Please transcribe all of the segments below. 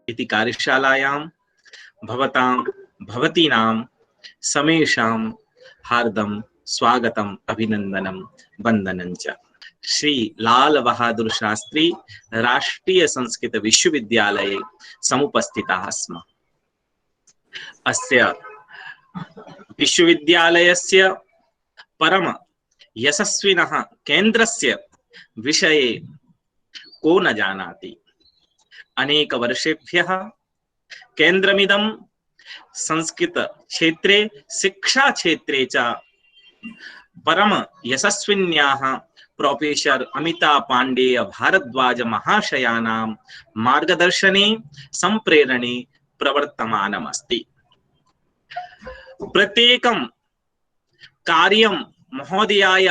इति कार्यशालायां भवतीनां समेषां हार्दं स्वागतम् अभिनंदनं वंदनं च। श्री लाल बहादुर शास्त्री राष्ट्रीय संस्कृत विश्वविद्यालये समुपस्थिताः स्म। अस्य विश्वविद्यालयस्य परम यशस्विनः केन्द्रस्य विषये को न जानाति। अनेक वर्षेभ्यः केन्द्रमिदं संस्कृत क्षेत्रे शिक्षा क्षेत्रे च परम यशस्विन्याः प्रोफेसर अमिता पांडेय भारद्वाज महाशयानां मार्गदर्शने संप्रेरणे प्रवर्तमानमस्ति। प्रत्येकं कार्यं महोदयाय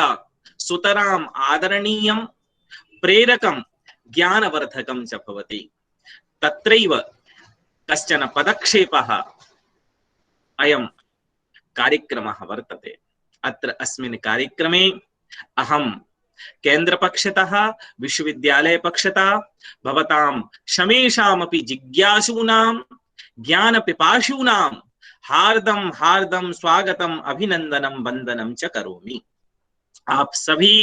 सुतराम् आदरणीयं प्रेरकं ज्ञानवर्धकं च भवति। तत्रैव कश्चन पदक्षेपः अयं कार्यक्रमः वर्तते। अत्र अस्मिन् कार्यक्रमे अहं केन्द्रपक्षतः विश्वविद्यालयपक्षतः भवतां समेषामपि जिज्ञासूनां ज्ञानपिपासूनां हार्दं हार्दं स्वागतम् अभिनंदनं वंदनं च करोमि। आप सभी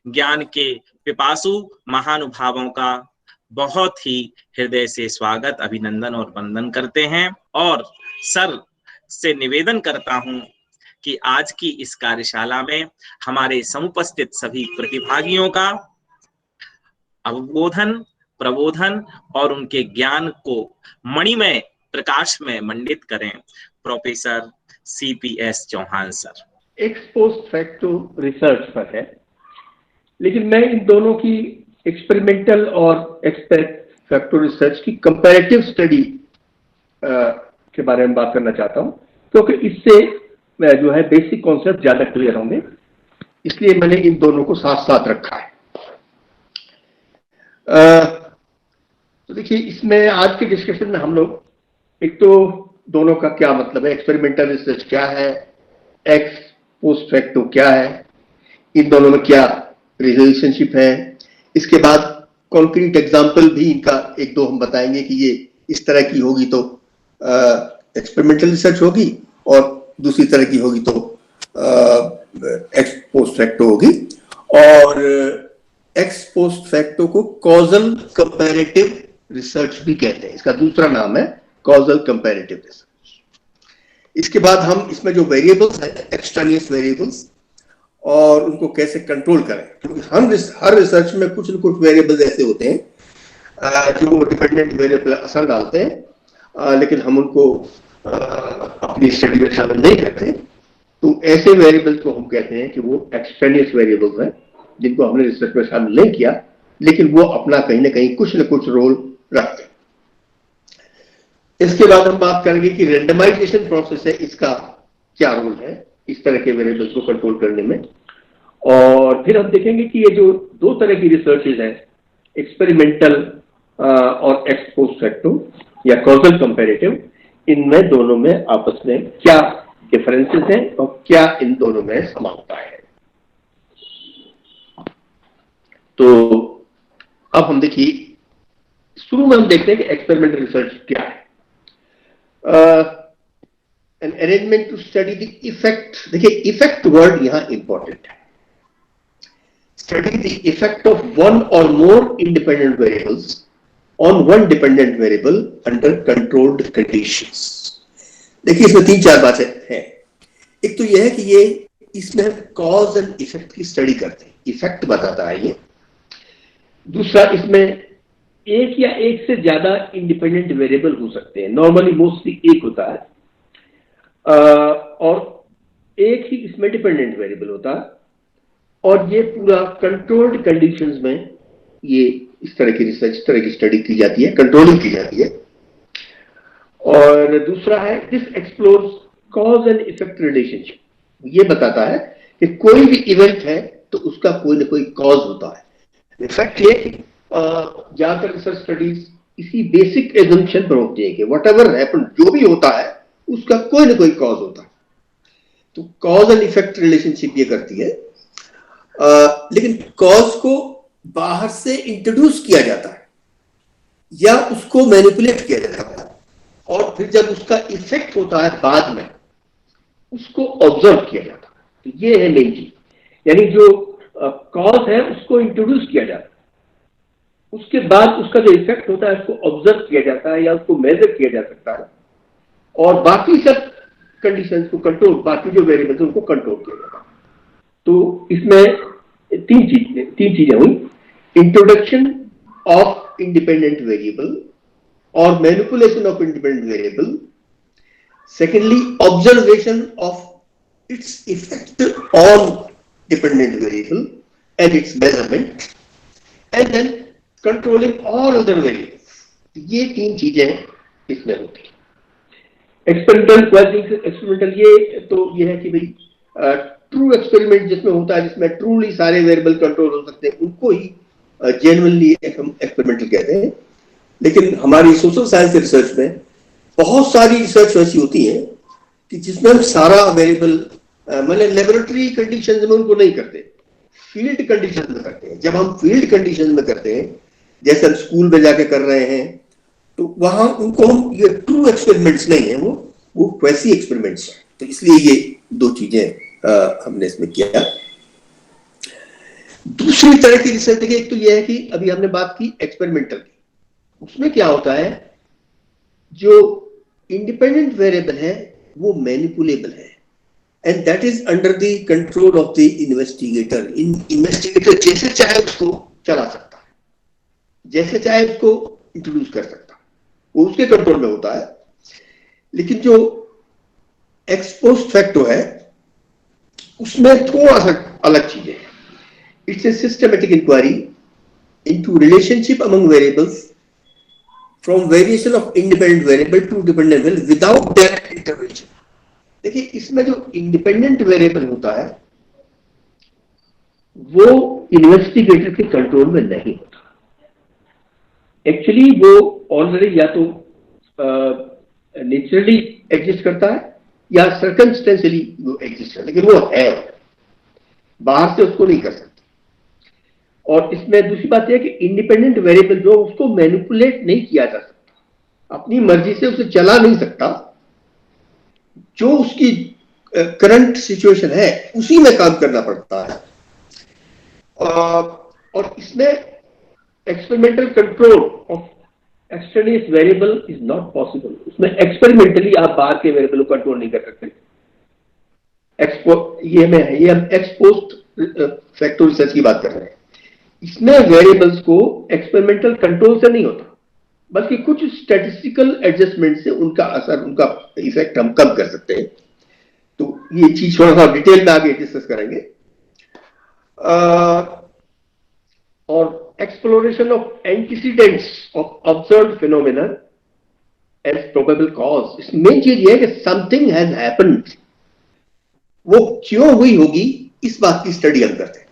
ज्ञान के पिपासु महानुभावों का बहुत ही हृदय से स्वागत अभिनंदन और वंदन करते हैं और सर से निवेदन करता हूं कि आज की इस कार्यशाला में हमारे समुपस्थित सभी प्रतिभागियों का अवबोधन प्रबोधन और उनके ज्ञान को मणिमय प्रकाश में मंडित करें professor CPS Chauhan sir. Ex post facto research पर है, लेकिन मैं इन दोनों की एक्सपेरिमेंटल और एक्स फैक्टो रिसर्च की कंपैरेटिव स्टडी के बारे में बात करना चाहता हूं, क्योंकि इससे जो है बेसिक कॉन्सेप्ट ज्यादा क्लियर होंगे, इसलिए मैंने इन दोनों को साथ साथ रखा है। तो देखिए, इसमें आज के डिस्कशन में हम लोग एक तो दोनों का क्या मतलब है, एक्सपेरिमेंटल रिसर्च क्या है, एक्स पोस्ट फैक्टो क्या है, इन दोनों में क्या रिलेशनशिप है, इसके बाद कॉन्क्रीट एग्जांपल भी इनका एक दो हम बताएंगे कि ये इस तरह की होगी तो एक्सपेरिमेंटल रिसर्च होगी और दूसरी तरह की होगी तो एक्स पोस्ट फैक्टो होगी। और एक्स पोस्ट फैक्टो को कॉजल कंपैरेटिव रिसर्च भी कहते हैं, इसका दूसरा नाम है कॉजल कंपैरेटिव रिसर्च। इसके बाद हम इसमें जो वेरिएबल्स हैं, एक्सट्रानियस वेरिएबल्स, और उनको कैसे कंट्रोल करें, क्योंकि हम हर रिसर्च में कुछ न कुछ वेरिएबल्स ऐसे होते हैं जो डिपेंडेंट वेरिएबल असर डालते हैं, लेकिन हम उनको अपनी स्टडी में शामिल नहीं करते। तो ऐसे वेरिएबल्स को हम कहते हैं कि वो एक्सट्रेनियस वेरिएबल्स हैं, जिनको हमने रिसर्च में शामिल नहीं किया, लेकिन वो अपना कहीं ना कहीं कुछ न कुछ रोल रखते हैं। इसके बाद हम बात करेंगे कि रेंडमाइजेशन प्रोसेस है, इसका क्या रोल है इस तरह के वेरिएबल्स को कंट्रोल करने में। और फिर हम देखेंगे कि ये जो दो तरह की रिसर्चेज हैं, एक्सपेरिमेंटल और एक्स पोस्ट फैक्टो या कॉजल कंपैरेटिव, इनमें दोनों में आपस में क्या डिफरेंसेस हैं और क्या इन दोनों में समानता है। तो अब हम देखिए, शुरू में हम देखते हैं कि एक्सपेरिमेंटल रिसर्च क्या है। An arrangement to study the effect, देखिए इफेक्ट वर्ड यहां इंपॉर्टेंट है। Study the effect of one or more independent variables on one dependent variable under controlled conditions। देखिए इसमें तीन चार बातें हैं। एक तो यह है कि ये इसमें हम कॉज एंड इफेक्ट की स्टडी करते हैं, इफेक्ट बताता है ये। दूसरा, इसमें एक या एक से ज्यादा इंडिपेंडेंट वेरिएबल हो सकते हैं, नॉर्मली मोस्टली एक होता है, और एक ही इसमें डिपेंडेंट वेरिएबल होता है, और ये पूरा कंट्रोल्ड कंडीशंस में ये इस तरह की रिसर्च, इस तरह की स्टडी की जाती है, कंट्रोलिंग की जाती है। और दूसरा है this explores cause and effect relationship, ये बताता है कि कोई भी इवेंट है तो उसका कोई ना कोई कॉज होता है। इफेक्ट ये ज्यादातर रिसर्च स्टडीज इसी बेसिक एजम्पशन पर होती है कि वट एवर हैपन, जो भी होता है उसका कोई ना कोई कॉज होता है। तो कॉज एंड इफेक्ट रिलेशनशिप ये करती है, लेकिन कॉज को बाहर से इंट्रोड्यूस किया जाता है। या उसको मैनिपुलेट किया जा सकता है, और फिर जब उसका इफेक्ट होता है बाद में उसको ऑब्जर्व किया जाता है। तो ये है मेन चीज, यानी जो कॉज है उसको इंट्रोड्यूस किया जाता है, उसके बाद उसका जो इफेक्ट होता है उसको ऑब्जर्व किया जाता है या उसको मेजर किया जा सकता है, और बाकी सब कंडीशंस को कंट्रोल, बाकी जो वेरिएबल्स उनको कंट्रोल किया जाता है। तो इसमें तीन चीजें हुई, इंट्रोडक्शन ऑफ इंडिपेंडेंट वेरिएबल और manipulation of independent variable, secondly observation of its effect on dependent variable and its measurement, and then controlling all other variables। ये तीन चीजें इसमें होती है। एक्सपेरिमेंटल ये तो ये है कि भाई ट्रू एक्सपेरिमेंट जिसमें होता है, जिसमें ट्रूली सारे वेरिएबल कंट्रोल हो सकते हैं, उनको ही जेन्युइनली एक्सपेरिमेंटल कहते हैं। लेकिन हमारी सोशल साइंस रिसर्च में बहुत सारी रिसर्च ऐसी होती है कि जिसमें हम सारा वेरिएबल मतलब लेबोरेटरी कंडीशंस में उनको नहीं करते, फील्ड कंडीशंस में करते हैं। जब हम फील्ड कंडीशंस में करते हैं, जैसे हम स्कूल में जाके कर रहे हैं, तो वहां उनको हम, ये ट्रू एक्सपेरिमेंट्स नहीं है, वो वैसी एक्सपेरिमेंट्स हैं। तो इसलिए ये दो चीजें हमने इसमें किया। दूसरी तरह की रिसर्च देखिए, एक तो ये है कि अभी हमने बात की एक्सपेरिमेंटल की, उसमें क्या होता है, जो इंडिपेंडेंट वेरिएबल है वो मैनिपुलेबल है, and that is under the control of the investigator. Investigator जैसे चाहे उसको चला सकता है, जैसे चाहे उसको इंट्रोड्यूस कर सकता है, वो उसके कंट्रोल में होता है। लेकिन जो एक्स पोस्ट फैक्टो है उसमें थोड़ा सा अलग चीज है। It's a systematic inquiry into relationship among variables from variation of independent variable to dependent variable without direct intervention। देखिए, इसमें जो इंडिपेंडेंट वेरिएबल होता है वो इन्वेस्टिगेटर के कंट्रोल में नहीं होता। एक्चुअली वो ऑलरेडी या तो नेचुरली एग्जिस्ट करता है या सर्कमस्टेंशियली वो एग्जिस्ट करता है, लेकिन वो है, बाहर से उसको नहीं कर सकते। और इसमें दूसरी बात यह है कि इंडिपेंडेंट वेरिएबल जो, उसको मैनिपुलेट नहीं किया जा सकता, अपनी मर्जी से उसे चला नहीं सकता, जो उसकी करंट सिचुएशन है उसी में काम करना पड़ता है। और इसमें experimental control of extraneous variable is not possible. उसमें एक्सपेरिमेंटली आप बाहर के वेरिएबल को कंट्रोल नहीं कर सकते। ये हम एक्स पोस्ट फैक्टो रिसर्च की बात कर रहे हैं। इसमें वेरिएबल्स को एक्सपेरिमेंटल कंट्रोल से नहीं होता, बल्कि कुछ स्टैटिस्टिकल एडजस्टमेंट से उनका असर, उनका इफेक्ट हम कम कर सकते हैं। तो ये चीज थोड़ा सा डिटेल में आगे डिस्कस करेंगे। और exploration of antecedents of observed phenomena as probable cause. इसमें मेन चीज ये है कि समथिंग हैज हैपेंड, वो क्यों हुई होगी, इस बात की स्टडी हम करते हैं।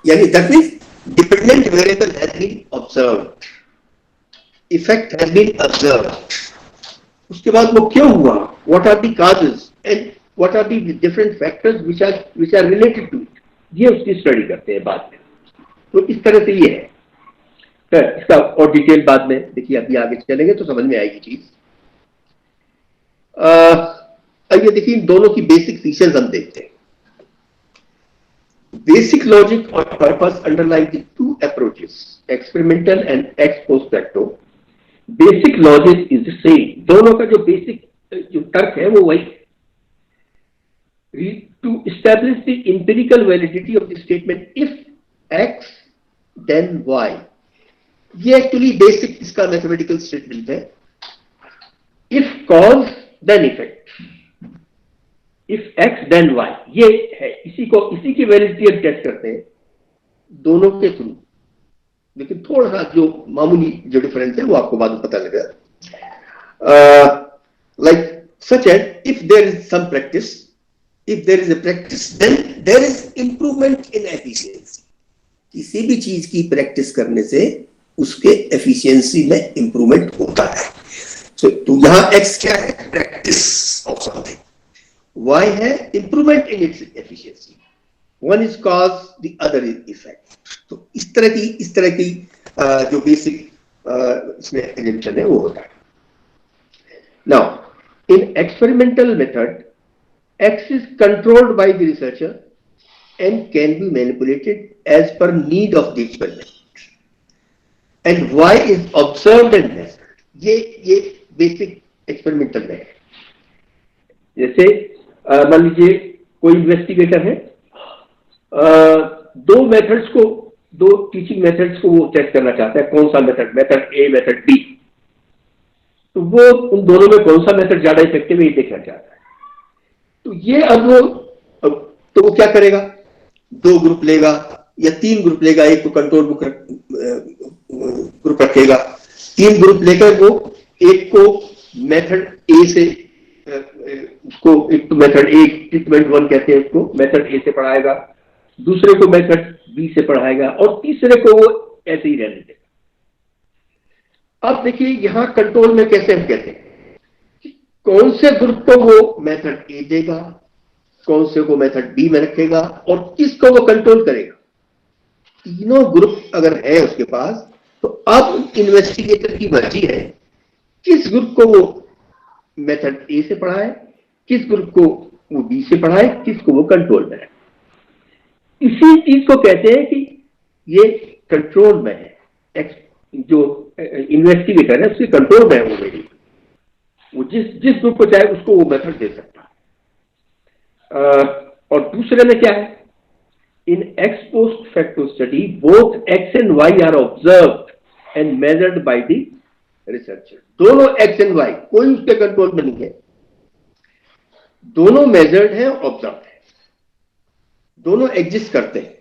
यानी that means dependent variable has been observed, effect has been observed, उसके बाद वो क्यों हुआ, what are the causes and what are the different factors which are related to it, ये उसकी स्टडी करते हैं बाद में। तो इस तरह से ये है। तो इसका और डिटेल बाद में देखिए, अभी आगे चलेंगे तो समझ में आएगी चीज। आइए देखिए, इन दोनों की बेसिक फीचर्स हम देखते हैं। Basic logic or purpose underlying the two approaches, experimental and ex post facto, basic logic is the same। दोनों का जो बेसिक जो तर्क है वो वही है। To establish the empirical validity of the statement if x then y, ये एक्चुअली बेसिक इसका मैथमेटिकल स्टेटमेंट है। If cause then effect, if X then Y, ये है। इसी की वैलिडिटी हम टेस्ट करते हैं दोनों के थ्रू, लेकिन थोड़ा सा जो मामूली जो डिफरेंस है वो आपको बाद में पता लगेगा। Like such as if there is some practice, if there is a practice then there is improvement in efficiency. किसी भी चीज की प्रैक्टिस करने से उसके एफिशिएंसी में इंप्रूवमेंट होता है। तो यहां एक्स क्या है, प्रैक्टिस ऑफ समथिंग, Y है improvement in its efficiency. One is cause the other is effect. तो इस तरह की जो बेसिक इसमें एजम्पशन है वो होता है। Now in experimental method X is controlled by the researcher and can be manipulated as per need of the experiment. And Y is observed and measured. ये बेसिक एक्सपेरिमेंटल में है। जैसे मान लीजिए कोई इन्वेस्टिगेटर है, दो टीचिंग मेथड्स को वो टेस्ट करना चाहता है, कौन सा मेथड ए, मेथड बी, तो वो उन दोनों में कौन सा मेथड ज्यादा इफेक्टिव है ये देखना चाहता है। तो ये अब वो क्या करेगा, 2 ग्रुप लेगा या 3 ग्रुप लेगा, एक को कंट्रोल ग्रुप रखेगा, 3 ग्रुप लेकर वो एक को मेथड ए से उसको एक तो मेथड ए ट्रीटमेंट 1 कहते हैं, उसको मेथड ए से पढ़ाएगा, दूसरे को मेथड बी से पढ़ाएगा और तीसरे को वो ऐसे ही रहने देगा। अब देखिए यहां कंट्रोल में कैसे हम कहते हैं कौन से ग्रुप को वो मेथड ए देगा, कौन से को मेथड बी में रखेगा और किसको वो कंट्रोल करेगा। तीनों ग्रुप अगर है उसके पास तो अब इन्वेस्टिगेटर की मर्जी है किस ग्रुप को वो मेथड ए से पढ़ाए, किस ग्रुप को वो बी से पढ़ाए, किसको वो कंट्रोल में है। इसी चीज को कहते हैं कि ये कंट्रोल में है, जो इन्वेस्टिगेटर है उसके कंट्रोल में है वो वेरिएबल, वो जिस ग्रुप को चाहे उसको वो मेथड दे सकता है। और दूसरे में क्या है, in ex post facto study both X and Y are observed and measured by the researcher. दोनों एक्स एंड वाई कोई उसके कंट्रोल में नहीं है, दोनों मेजर्ड है, ऑब्जर्व है, दोनों एग्जिस्ट करते हैं।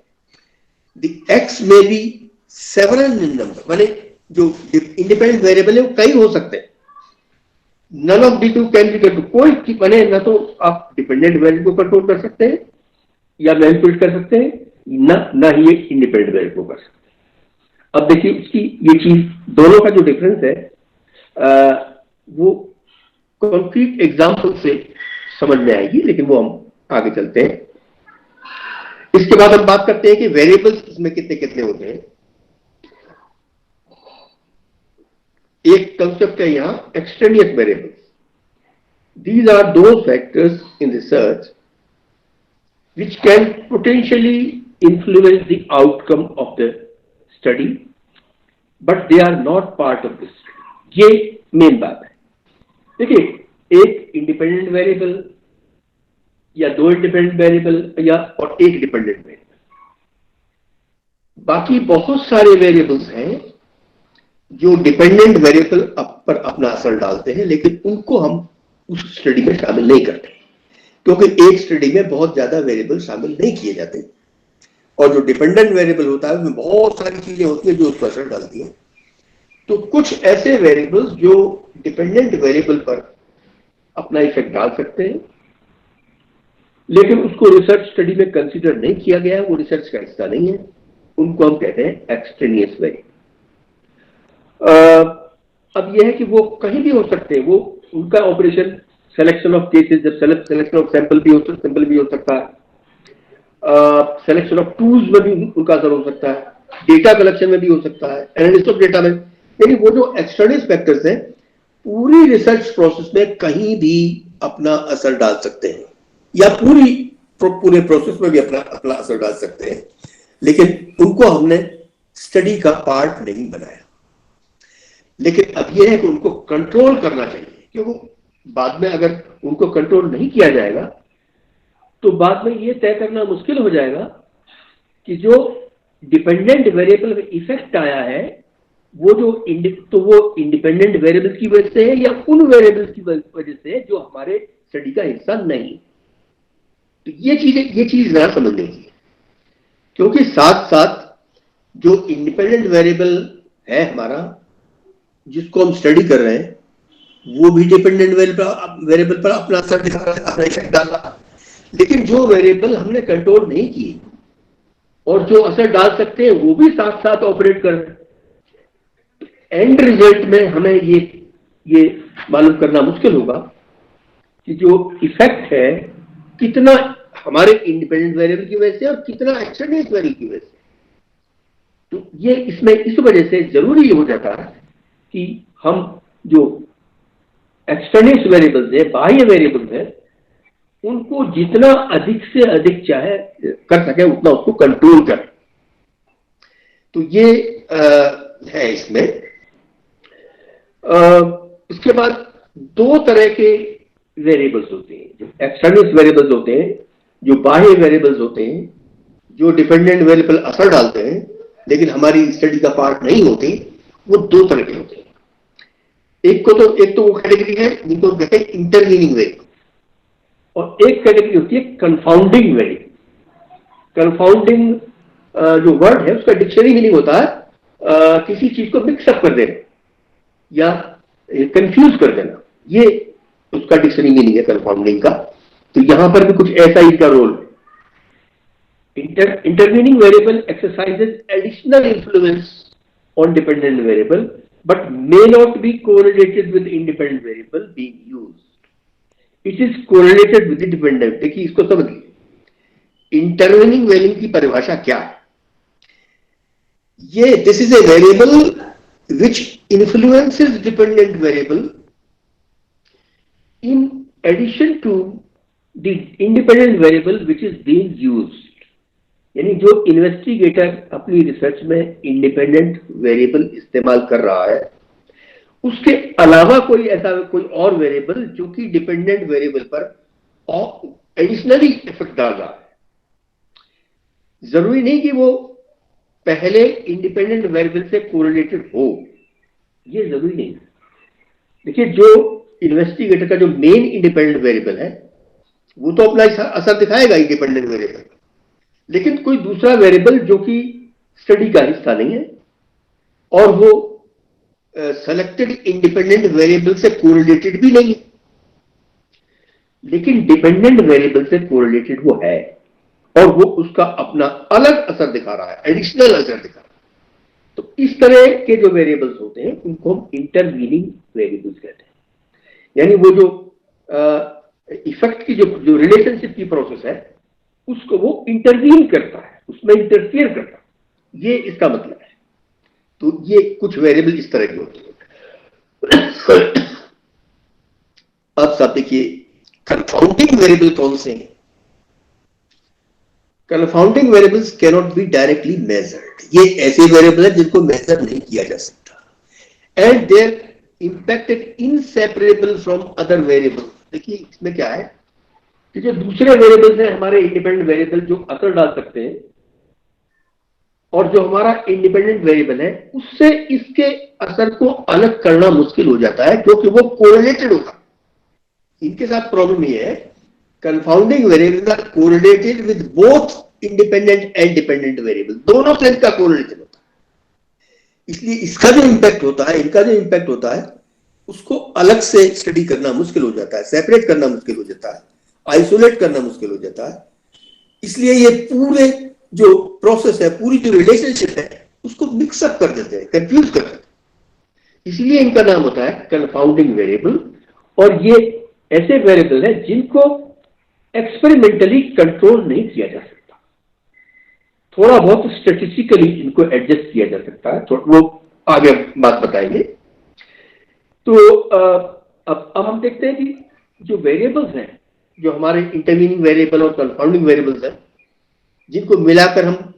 द एक्स में बी सेवरल इन नंबर, माने जो इंडिपेंडेंट वेरिएबल है वो कई हो सकते हैं। None of the two can be control, कोई बने ना तो आप डिपेंडेंट वेरिएबल को कंट्रोल कर सकते हैं या मैनिपुलेट कर सकते हैं, ना ही ये इंडिपेंडेंट वेरिएबल को कर सकते हैं। अब देखिए उसकी ये चीज दोनों का जो डिफरेंस है वो कॉन्क्रीट एग्जांपल से समझ में आएगी, लेकिन वो हम आगे चलते हैं। इसके बाद हम बात करते हैं कि वेरिएबल्स इसमें कितने कितने होते हैं। एक कंसेप्ट है यहां extraneous variables. These are those factors in research which can potentially influence the outcome of the study, but they are not part of the study. ये मेन बात है। देखिए एक इंडिपेंडेंट वेरिएबल या 2 इंडिपेंडेंट वेरिएबल या और एक डिपेंडेंट वेरिएबल, बाकी बहुत सारे वेरिएबल्स हैं जो डिपेंडेंट वेरिएबल पर अपना असर डालते हैं, लेकिन उनको हम उस स्टडी में शामिल नहीं करते क्योंकि एक स्टडी में बहुत ज्यादा वेरिएबल शामिल नहीं किए जाते और जो डिपेंडेंट वेरिएबल होता है उसमें बहुत सारी चीजें होती है जो उस पर असर डालती हैं। तो कुछ ऐसे वेरिएबल्स जो डिपेंडेंट वेरिएबल पर अपना इफेक्ट डाल सकते हैं लेकिन उसको रिसर्च स्टडी में कंसीडर नहीं किया गया है, वो रिसर्च का हिस्सा नहीं है, उनको हम कहते हैं एक्सट्रेनियस वेरिएबल। अब यह है कि वो कहीं भी हो सकते हैं, वो उनका ऑपरेशन सिलेक्शन ऑफ केसेस, जब सिलेक्शन ऑफ सैंपल भी हो सकता है, सिलेक्शन ऑफ टूल्स में भी उनका असर हो सकता है, डेटा कलेक्शन में भी हो सकता है, एनालिसिस ऑफ डेटा में। यानी वो जो एक्सटर्नल फैक्टर्स हैं पूरी रिसर्च प्रोसेस में कहीं भी अपना असर डाल सकते हैं या पूरे प्रोसेस में भी अपना असर डाल सकते हैं, लेकिन उनको हमने स्टडी का पार्ट नहीं बनाया। लेकिन अब यह है कि उनको कंट्रोल करना चाहिए, क्योंकि बाद में अगर उनको कंट्रोल नहीं किया जाएगा तो बाद में यह तय करना मुश्किल हो जाएगा कि जो डिपेंडेंट वेरिएबल में इफेक्ट आया है वो इंडिपेंडेंट वेरिएबल की वजह से है या उन वेरिएबल्स की वजह से है जो हमारे स्टडी का हिस्सा नहीं। तो ये चीज जरा समझने की, क्योंकि साथ साथ जो इंडिपेंडेंट वेरिएबल है हमारा जिसको हम स्टडी कर रहे हैं वो भी डिपेंडेंट वेरिएबल पर अपना असर अपना इफेक्ट डाला, लेकिन जो वेरिएबल हमने कंट्रोल नहीं किए और जो असर डाल सकते हैं वो भी साथ साथ ऑपरेट कर रहे हैं। एंड रिजल्ट में हमें ये मालूम करना मुश्किल होगा कि जो इफेक्ट है कितना हमारे इंडिपेंडेंट वेरिएबल की वजह से और कितना एक्सटर्नल वेरिएबल की वजह से। तो ये इसमें इस वजह से जरूरी हो जाता है कि हम जो एक्सटर्नल वेरिएबल्स है, बाह्य वेरिएबल्स है, उनको जितना अधिक से अधिक चाहे कर सके उतना उसको कंट्रोल करें। तो ये है इसमें। इसके बाद दो तरह के वेरिएबल्स होते हैं, जो एक्सटर्नल वेरिएबल्स होते हैं, जो बाह्य वेरिएबल्स होते हैं, जो डिपेंडेंट वेरिएबल असर डालते हैं लेकिन हमारी स्टडी का पार्ट नहीं होते, वो दो तरह के होते हैं। एक तो वो कैटेगरी है जिनको कहते हैं इंटरवीनिंग वेरिएबल, और एक कैटेगरी होती है कंफाउंडिंग वेरिएबल। कंफाउंडिंग जो वर्ड है उसका डिक्शनरी मीनिंग होता है किसी चीज को मिक्सअप कर देना या कंफ्यूज कर देना, ये उसका डिक्शनरी मीनिंग है कंफाउंडिंग का। तो यहां पर भी कुछ ऐसा ही का रोल है। Intervening variable exercises additional influence on dependent variable but may not be correlated with independent variable being used. It is correlated with the dependent। देखिए इसको समझिए, इंटरवीनिंग वेरिएबल की परिभाषा क्या है? ये this is a variable which influences dependent variable in addition to the independent variable which is being used। यानी जो इन्वेस्टिगेटर अपनी रिसर्च में इंडिपेंडेंट वेरिएबल इस्तेमाल कर रहा है, उसके अलावा कोई और वेरिएबल जो कि डिपेंडेंट वेरिएबल पर एडिशनली इफेक्ट डाल रहा है। जरूरी नहीं कि वो पहले इंडिपेंडेंट वेरिएबल से कोरिलेटेड हो, ये जरूरी नहीं। देखिए, जो इन्वेस्टिगेटर का जो मेन इंडिपेंडेंट वेरिएबल है वो तो अपना असर दिखाएगा इंडिपेंडेंट वेरिएबल, लेकिन कोई दूसरा वेरिएबल जो कि स्टडी का हिस्सा नहीं है और वो सेलेक्टेड इंडिपेंडेंट वेरिएबल से कोरिलेटेड भी नहीं है, लेकिन डिपेंडेंट वेरिएबल से कोरिलेटेड वो है और वो उसका अपना अलग असर दिखा रहा है, एडिशनल असर दिखा रहा है। तो इस तरह के जो वेरिएबल्स होते हैं उनको हम इंटरवीनिंग वेरिएबल्स कहते हैं। यानी वो जो इफेक्ट की जो रिलेशनशिप की प्रोसेस है उसको वो इंटरवीन करता है, उसमें इंटरफियर करता है, ये इसका मतलब है। तो ये कुछ वेरिएबल इस तरह के होते हैं। अब सब देखिए, कंफाउंडिंग वेरिएबल कौन से हैं? Confounding variables can not be directly measured. ये ऐसे वेरिएबल है जिनको मेजर नहीं किया जा सकता and there impact is inseparable from other variable. देखिए इसमें क्या है कि जो दूसरे वेरिएबल्स हैं हमारे इंडिपेंडेंट वेरिएबल जो असर डाल सकते हैं, और जो हमारा इंडिपेंडेंट वेरिएबल है उससे इसके असर को अलग करना मुश्किल हो जाता है क्योंकि वो कोरिलेटेड होगा। इनके साथ प्रॉब्लम ये है, confounding variable are correlated with both independent and dependent variable, दोनों से इनका कोरिलेशन होता है। इसलिए इसका जो इंपैक्ट होता है, इनका जो इंपैक्ट होता है, उसको अलग से स्टडी करना मुश्किल हो जाता है, सेपरेट करना मुश्किल हो जाता है, आइसोलेट करना मुश्किल हो जाता है। इसलिए ये पूरे जो प्रोसेस है, पूरी जो रिलेशनशिप है, उसको मिक्सअप कर देते हैं, कंफ्यूज कर देते हैं। इसलिए इनका नाम होता है कंफाउंडिंग वेरिएबल। और ये ऐसे वेरिएबल है जिनको एक्सपेरिमेंटली कंट्रोल नहीं किया जा सकता, थोड़ा बहुत स्टैटिस्टिकली इनको एडजस्ट किया जा सकता है, तो वो आगे बात बताएंगे। तो अब हम देखते हैं कि जो वेरिएबल्स हैं, जो हमारे इंटरवीनिंग वेरिएबल और कंफाउंडिंग वेरिएबल्स हैं, जिनको मिलाकर हम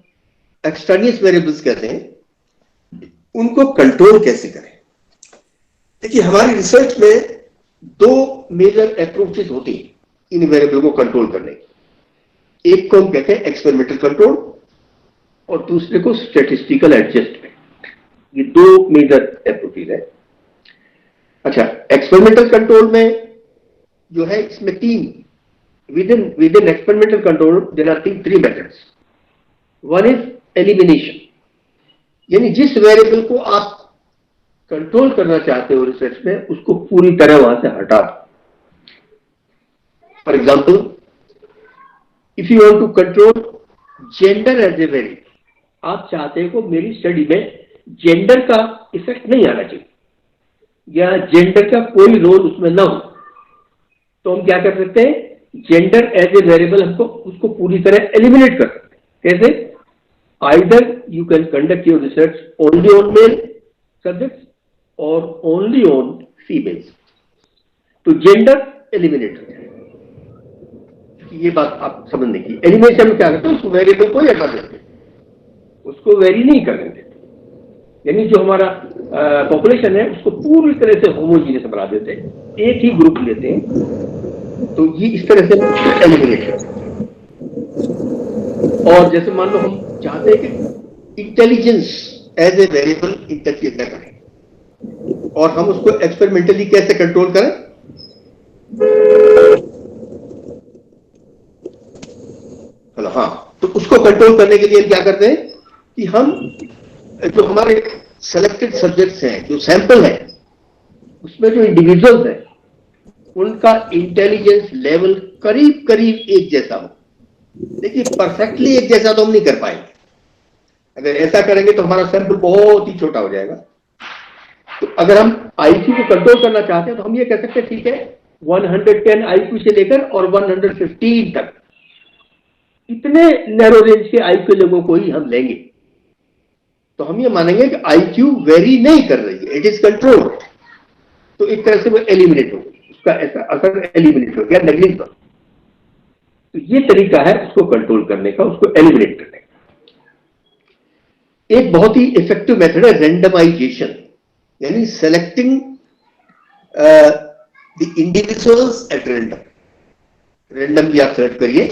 एक्सट्रानियस वेरिएबल्स कहते हैं, उनको कंट्रोल कैसे करें। देखिए, हमारी रिसर्च में दो मेजर अप्रोचेस होती हैं इन वेरिएबल को कंट्रोल करने की। एक को हम कहते हैं एक्सपेरिमेंटल कंट्रोल और दूसरे को स्टैटिस्टिकल एडजस्टमेंट। ये दो मेजर अप्रोचेस है। अच्छा, एक्सपेरिमेंटल कंट्रोल में जो है इसमें तीन within experimental control there are three methods. One is elimination, यानी जिस वेरिएबल को आप कंट्रोल करना चाहते हो रिसर्च में, उसको पूरी तरह वहां से हटा दो। For example, if you want to control gender as a variable, आप चाहते हो मेरी स्टडी में जेंडर का इफेक्ट नहीं आना चाहिए या जेंडर का कोई रोल उसमें ना हो, तो हम क्या कर सकते हैं, जेंडर एज ए वेरिएबल हमको उसको पूरी तरह एलिमिनेट कर सकते हैं। कैसे? either you can conduct your research only on male subjects or only on females. तो जेंडर एलिमिनेट हो जाए, ये बात आप समझने की। एलिमिनेशन में क्या करते हैं, उसको वेरिएबल को हटा देते हैं, उसको वेरी नहीं करने देते, यानी जो हमारा पॉपुलेशन है उसको पूरी तरह से होमोजीनियस बना देते हैं, एक ही ग्रुप लेते हैं, तो ये इस तरह से एलिमिनेट करते हैं। और जैसे मान लो हम चाहते हैं कि intelligence as a variable interfere न करें, और हम उसको एक्सपेरिमेंटली कैसे कंट्रोल करें, हेलो, हाँ, तो उसको कंट्रोल करने के लिए क्या करते हैं कि हम जो हमारे सेलेक्टेड सब्जेक्ट्स हैं, जो सैंपल है, उसमें जो इंडिविजुअल्स हैं उनका इंटेलिजेंस लेवल करीब करीब एक जैसा हो। देखिए, परफेक्टली एक जैसा तो हम नहीं कर पाएंगे, अगर ऐसा करेंगे तो हमारा सैंपल बहुत ही छोटा हो जाएगा। तो अगर हम आईक्यू को कंट्रोल करना चाहते हैं तो हम ये कह सकते हैं, ठीक है, 110 आईक्यू से लेकर और 115 तक, इतने नैरो रेंज के आईक्यू लोगों को ही हम लेंगे, तो हम ये मानेंगे कि आईक्यू वेरी नहीं कर रही है, इट इज कंट्रोल। तो एक तरह से वो एलिमिनेट हो गई, उसका ऐसा असर एलिमिनेट हो गया, नेग्लिजिबल। तो ये तरीका है उसको कंट्रोल करने का, उसको एलिमिनेट करने का। एक बहुत ही इफेक्टिव मेथड है रेंडमाइजेशन, यानी selecting the individuals at random. Random भी आप सेलेक्ट करिए।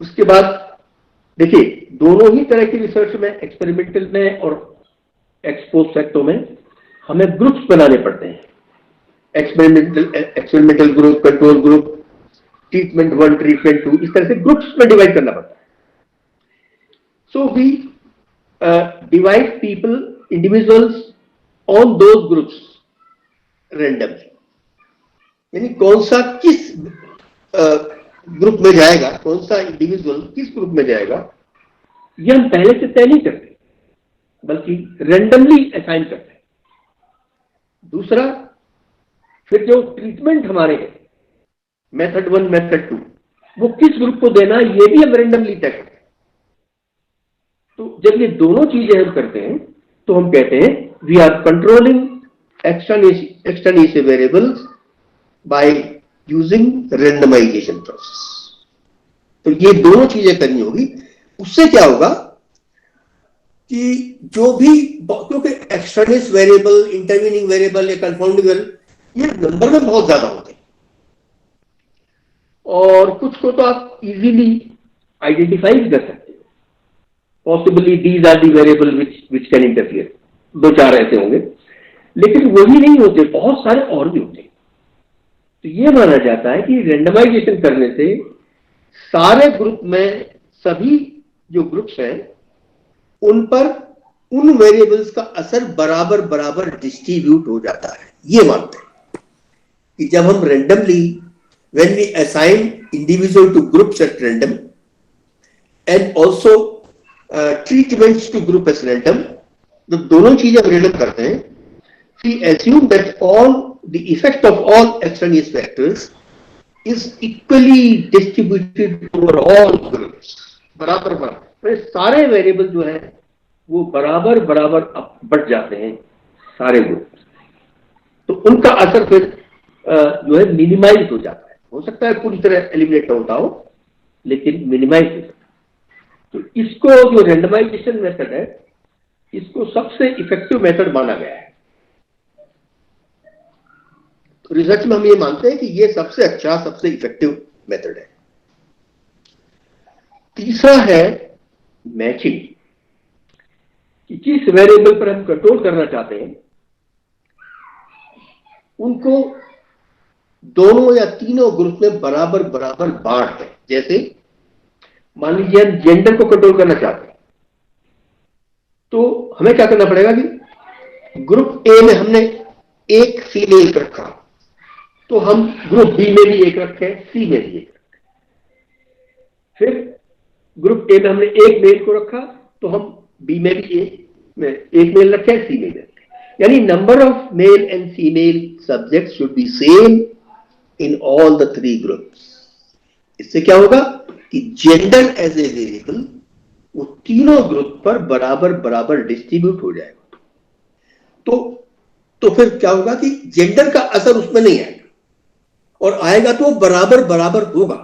उसके बाद देखिए, दोनों ही तरह की रिसर्च में, एक्सपेरिमेंटल में और एक्सपोज फैक्टो में, हमें ग्रुप्स बनाने पड़ते हैं। Experimental group, control group, treatment 1, treatment 2, इस तरह से ग्रुप्स में डिवाइड करना पड़ता है। So we divide people, individuals on those groups randomly, यानी कौन सा किस ग्रुप में जाएगा, कौन सा इंडिविजुअल किस ग्रुप में जाएगा, ये हम पहले से तय नहीं करते, बल्कि रैंडमली असाइन करते हैं। दूसरा, फिर जो ट्रीटमेंट हमारे हैं, मेथड 1, मेथड 2, वो किस ग्रुप को देना है ये भी हम रैंडमली तय करते हैं। तो जब ये दोनों चीजें हम करते हैं तो हम कहते हैं we are controlling extraneous variables by using randomization process. तो ये दोनों चीजें करनी होगी। उससे क्या होगा कि जो भी, क्योंकि एक्सटर्नेस वेरिएबल, इंटरवीनिंग वेरिएबल या कंफाउंडिंग वेरिएबल, ये नंबर में बहुत ज्यादा होते हैं, और कुछ को तो आप इजीली आइडेंटिफाई कर सकते हो। Possibly these are the variable which can interfere, 2-4 ऐसे होंगे, लेकिन वही नहीं होते, बहुत सारे और भी होते हैं। तो ये माना जाता है कि रेंडमाइजेशन करने से सारे ग्रुप में, सभी जो ग्रुप्स हैं उन पर उन वेरिएबल्स का असर बराबर बराबर डिस्ट्रीब्यूट हो जाता है। ये मानते हैं कि जब हम randomly, when we assign individual to groups at random and also treatments to group at random, जब दोनों चीजें रैंडम करते हैं, we assume that the effect of all extraneous factors is equally distributed over all groups, बराबर बराबर। सारे variable जो है वो बराबर बराबर बढ़ जाते हैं सारे ग्रुप, तो उनका असर फिर जो है मिनिमाइज हो जाता है। हो सकता है पूरी तरह एलिमिनेट होता हो, लेकिन मिनिमाइज हो जाता है। तो इसको, जो रेंडमाइजेशन मेथड है, इसको सबसे इफेक्टिव मेथड माना गया है। रिसर्च में हम ये मानते हैं कि ये सबसे अच्छा, सबसे इफेक्टिव मेथड है। तीसरा है मैचिंग, कि जिस वेरिएबल पर हम कंट्रोल करना चाहते हैं उनको दोनों या तीनों ग्रुप में बराबर बराबर बांट दें। जैसे मान लीजिए हम जेंडर को कंट्रोल करना चाहते हैं, तो हमें क्या करना पड़ेगा कि ग्रुप ए में हमने एक फीमेल रखा, तो हम ग्रुप बी में भी एक रखें, सी में भी एक रखें। फिर ग्रुप ए में हमने एक मेल को रखा, तो हम बी में भी एक मेल रखें, सी में भी रखें। यानी number of male and female subject should be same in all the 3 groups. इससे क्या होगा कि जेंडर एज ए वेरिएबल वो तीनों ग्रुप पर बराबर बराबर डिस्ट्रीब्यूट हो जाएगा। तो फिर क्या होगा कि जेंडर का असर उसमें नहीं आएगा, और आएगा तो बराबर बराबर होगा।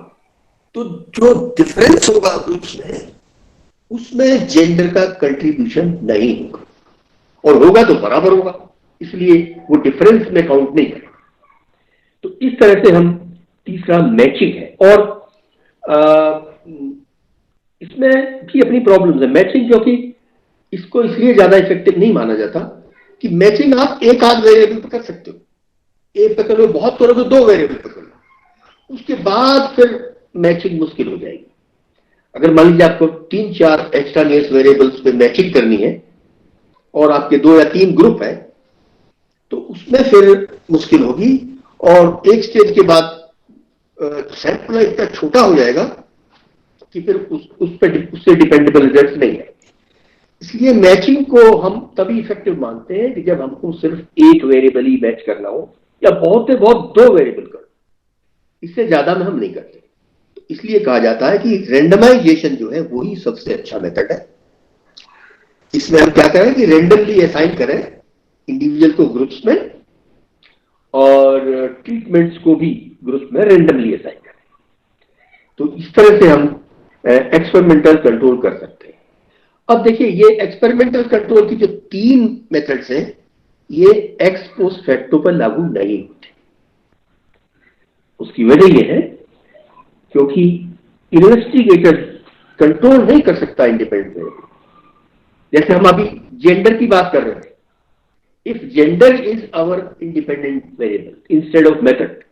तो जो डिफरेंस होगा ग्रुप्स में, उसमें जेंडर का कंट्रीब्यूशन नहीं होगा, और होगा तो बराबर होगा, इसलिए वो डिफरेंस में काउंट नहीं करेगा। तो इस तरह से हम तीसरा मैचिंग है। और इसमें भी अपनी प्रॉब्लम्स है मैचिंग, क्योंकि इसको इसलिए ज्यादा इफेक्टिव नहीं माना जाता कि मैचिंग आप एक आध वेरिएबल पर कर सकते हो, एक पे करो, बहुत करो तो दो वेरिएबल पर करो, उसके बाद फिर मैचिंग मुश्किल हो जाएगी। अगर मान लीजिए आपको 3-4 एक्स्ट्रानियस वेरिएबल्स पे मैचिंग करनी है और आपके 2 या 3 ग्रुप है, तो उसमें फिर मुश्किल होगी, और एक स्टेज के बाद सैंपल इतना छोटा हो जाएगा कि फिर उससे डिपेंडेबल रिजल्ट नहीं है। इसलिए मैचिंग को हम तभी इफेक्टिव मानते हैं कि जब हमको सिर्फ एक वेरिएबल ही मैच करना हो, या बहुत से बहुत 2 वेरिएबल करो, इससे ज्यादा में हम नहीं करते। तो इसलिए कहा जाता है कि रेंडमाइजेशन जो है वही सबसे अच्छा मेथड है। इसमें हम क्या करें कि रेंडमली असाइन करें इंडिविजुअल को ग्रुप्स में, और ट्रीटमेंट्स को भी ग्रुप में रेंडमली असाइन करें। तो इस तरह से हम एक्सपेरिमेंटल कंट्रोल कर सकते हैं। अब देखिए, ये एक्सपेरिमेंटल कंट्रोल की जो 3 मेथड्स हैं, ये एक्स पोस्ट फैक्टो पर लागू नहीं होते। उसकी वजह यह है क्योंकि इन्वेस्टिगेटर कंट्रोल नहीं कर सकता इंडिपेंडेंट वेरिएबल। जैसे हम अभी जेंडर की बात कर रहे थे, if gender is our independent variable instead of method,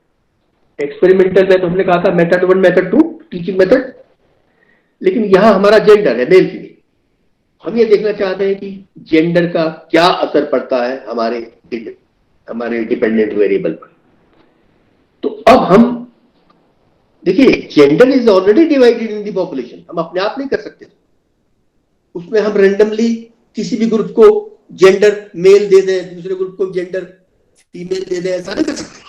experimental में तो हमने कहा था मेथड 1 मेथड 2 टीचिंग मेथड, लेकिन यहां हमारा जेंडर है, मेल फीमेल। हम ये देखना चाहते हैं कि जेंडर का क्या असर पड़ता है हमारे डिपेंडेंट वेरिएबल पर। तो अब हम देखिए, gender is already divided in the population, हम अपने आप नहीं कर सकते। उसमें हम रेंडमली किसी भी ग्रुप को जेंडर मेल दे दें, दूसरे ग्रुप को जेंडर फीमेल दे दें, ऐसा नहीं कर सकते,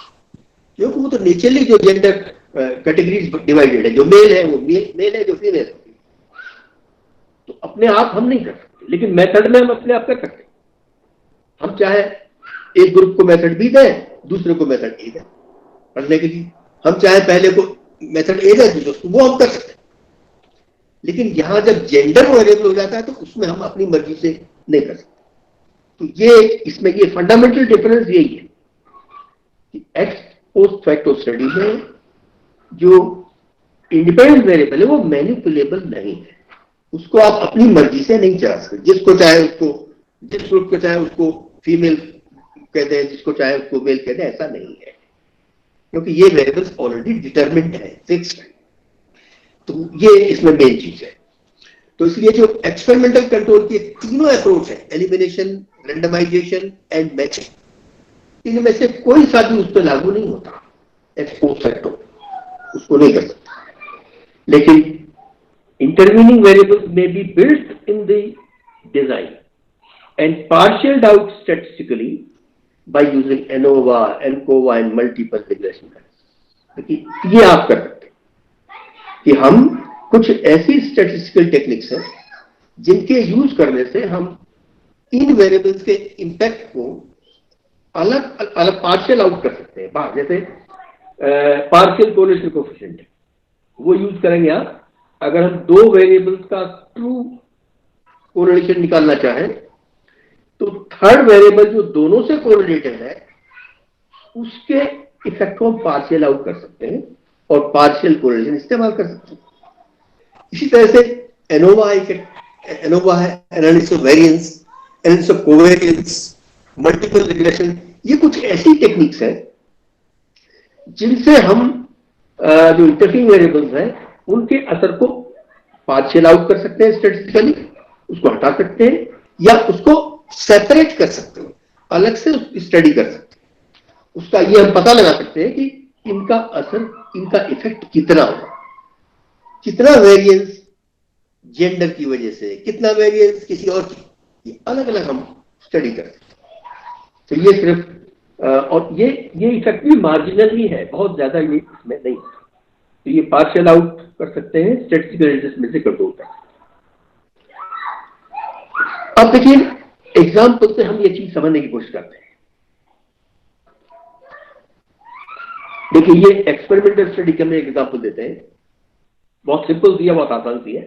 क्योंकि वो तो नेचुरली जो जेंडर कैटेगरीज डिवाइडेड है, जो मेल है वो मेल है, जो फीमेल है। तो अपने आप हम नहीं कर सकते, लेकिन मेथड में हम अपने आप कर सकते हैं। हम चाहे एक ग्रुप को मेथड बी दें, दूसरे को मेथड ए दें पढ़ने के लिए, हम चाहे पहले को मेथड ए दें, दूसरे वो हम कर सकते हैं। लेकिन यहां जब जेंडर वेरिएबल हो जाता है तो उसमें हम अपनी मर्जी से नहीं कर सकते। तो ये इसमें ये फंडामेंटल डिफरेंस यही है कि एक्स पोस्ट फैक्टो स्टडी में जो इंडिपेंडेंट वेरिएबल है वो मैनिपुलेबल नहीं है, उसको आप अपनी मर्जी से नहीं चला सकते। जिसको चाहे उसको, जिस ग्रुप को चाहे उसको फीमेल कहते हैं, जिसको चाहे उसको मेल कहते हैं, ऐसा नहीं है, क्योंकि ये वेरिएबल्स ऑलरेडी डिटरमिन्ड है, फिक्स्ड है। तो ये इसमें मेन चीज है। तो इसलिए जो एक्सपेरिमेंटल कंट्रोल के तीनों अप्रोच है, एलिमिनेशन, रेंडमाइजेशन एंड मैचिंग, इनमें से कोई सा भी उस पर लागू नहीं होता। एक्स पोस्ट फैक्टो उसको नहीं कर सकता, लेकिन intervening variables may be built in the design and parceled out statistically by using ANOVA, ANCOVA and multiple regression methods। ये आप कर सकते हैं कि हम कुछ ऐसी स्टैटिस्टिकल टेक्निक्स हैं जिनके यूज करने से हम इन वेरिएबल्स के इंपैक्ट को अलग अलग पार्शियल आउट कर सकते हैं बाहर। जैसे पार्शियल कोरिलेशन कोएफिशिएंट, वो यूज करेंगे आप अगर हम 2 वेरिएबल्स का ट्रू कोरिलेशन निकालना चाहें, तो थर्ड वेरिएबल जो दोनों से कोरिलेटेड है उसके इफेक्ट को हम पार्शियल आउट कर सकते हैं और पार्शियल कोरिलेशन इस्तेमाल कर सकते हैं। इसी तरह से एनोवा है, analysis of variance, analysis of covariance, multiple regression, ये कुछ ऐसी टेक्निक्स हैं जिनसे हम जो इंटरफेरिंग वेरिएबल्स हैं उनके असर को पार्शियल आउट कर सकते हैं स्टैटिस्टिकली, उसको हटा सकते हैं या उसको सेपरेट कर सकते हैं, अलग से स्टडी कर सकते हैं। उसका ये हम पता लगा सकते हैं कि इनका असर, इनका इफेक्ट कितना होगा, कितना वेरिएंस जेंडर की वजह से, कितना वेरिएंस किसी और की, ये अलग अलग हम स्टडी कर सकते हैं। तो ये सिर्फ और ये इफेक्ट भी मार्जिनल ही है, बहुत ज्यादा ये इसमें नहीं है। तो ये पार्शियल आउट कर सकते हैं, स्टैटिस्टिकल एडजस्टमेंट से कंट्रोल कर सकते हैं। अब देखिए एग्जाम्पल से हम ये चीज समझने की कोशिश करते हैं। देखिए ये एक्सपेरिमेंटल स्टडी के हम एग्जाम्पल देते हैं, बहुत सिंपल सी है, बहुत आसान सी है।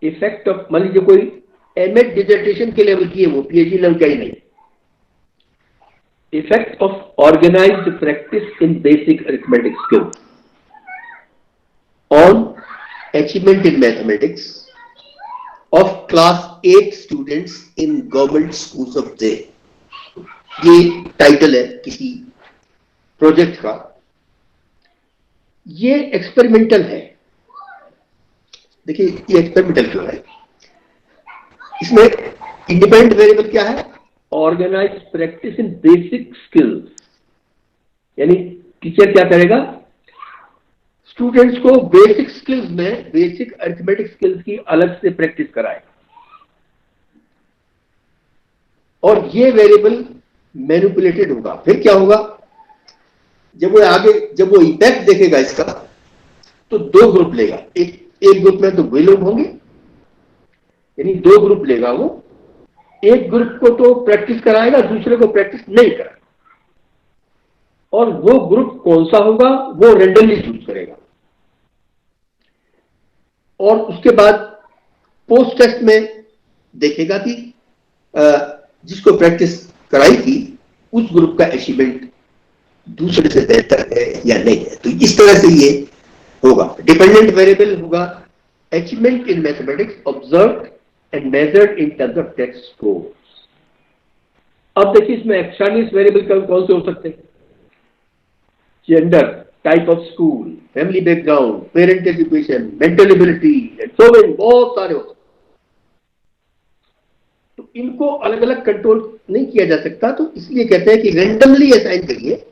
इफेक्ट ऑफ, मान लीजिए कोई एमएड डिसर्टेशन के लेवल की है, वो पीएचडी लेवल का ही नहीं। Effect of organised practice in basic arithmetic skills on achievement in mathematics of class 8 students in government schools of day. ये टाइटल है किसी प्रोजेक्ट का। ये एक्सपेरिमेंटल है। देखिए ये एक्सपेरिमेंटल क्यों है? इसमें इंडिपेंडेंट वेरिएबल क्या है? Organise practice in basic skills. यानी टीचर क्या करेगा? स्टूडेंट्स को बेसिक स्किल्स में, बेसिक अरिथमेटिक स्किल्स की अलग से प्रैक्टिस कराएगा। और ये वेरिएबल मैनिपुलेटेड होगा। फिर क्या होगा? जब वो इंपैक्ट देखेगा इसका, तो दो ग्रुप लेगा। एक ग्रुप में तो वे लोग होंगे, यानी दो ग्रुप लेगा वो। एक ग्रुप को तो प्रैक्टिस कराएगा, दूसरे को प्रैक्टिस नहीं कराएगा। और वो ग्रुप कौन सा होगा वो रेंडमली चूज करेगा। और उसके बाद पोस्ट टेस्ट में देखेगा कि जिसको प्रैक्टिस कराई थी उस ग्रुप का अचीवमेंट दूसरे से बेहतर है या नहीं है। तो इस तरह से ये होगा। डिपेंडेंट वेरिएबल होगा achievement in mathematics observed and measured in terms of test scores. अब देखिए इसमें एक्सट्रानियस वेरिएबल कौन से हो सकते हैं? Gender, type of school, family background, parent education, mental ability and so many, बहुत सारे होते हैं। तो इनको अलग अलग कंट्रोल नहीं किया जा सकता, तो इसलिए कहते हैं कि रैंडमली असाइन करिए,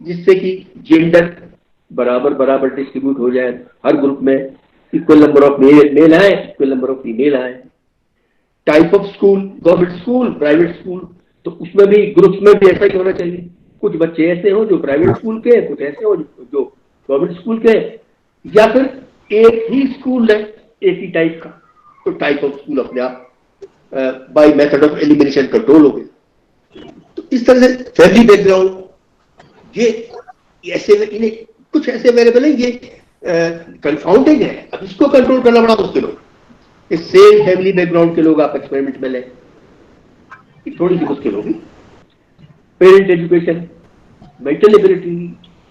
जिससे कि जेंडर बराबर बराबर डिस्ट्रीब्यूट हो जाए, हर ग्रुप में इक्वल नंबर ऑफ मेल आए, इक्वल नंबर ऑफ फीमेल आए। Type of school, government school, private school, तो उसमें भी ग्रुप्स में भी ऐसा ही होना चाहिए। कुछ बच्चे ऐसे हो जो प्राइवेट स्कूल के, कुछ ऐसे हो जो गवर्नमेंट स्कूल के, या फिर एक ही स्कूल है एक ही टाइप का, तो टाइप ऑफ स्कूल अपने आप by method of elimination control हो गए। तो इस तरह से फैमिली बैकग्राउंड, ये ऐसे इन्हें कुछ ऐसे वेरिएबल है ये कंफाउंडिंग है। अब इसको कंट्रोल करना बड़ा मुश्किल हो। इस सेम फैमिली बैकग्राउंड के लोग आप एक्सपेरिमेंट में लें, थोड़ी सी मुश्किल होगी। पेरेंट एजुकेशन, मेंटल एबिलिटी,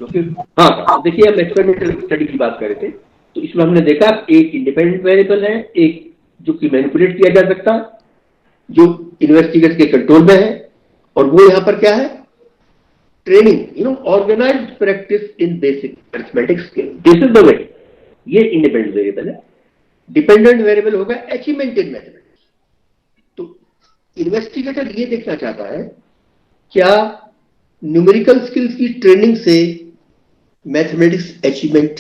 जो कि हाँ देखिए हम एक्सपेरिमेंटल स्टडी की बात कर रहे थे, तो इसमें हमने देखा एक इंडिपेंडेंट वेरिएबल है, एक जो कि मैनिपुलेट किया जा सकता है, जो इन्वेस्टिगेटर के कंट्रोल में है, और वो यहां पर क्या है? Training, organised practice in basic arithmetic skill, this is the way. ये इंडिपेंडेंट वेरिएबल है। डिपेंडेंट वेरिएबल होगा अचीवमेंट इन मैथमेटिक्स। तो इन्वेस्टिगेटर ये देखना चाहता है क्या न्यूमेरिकल स्किल्स की ट्रेनिंग से मैथमेटिक्स अचीवमेंट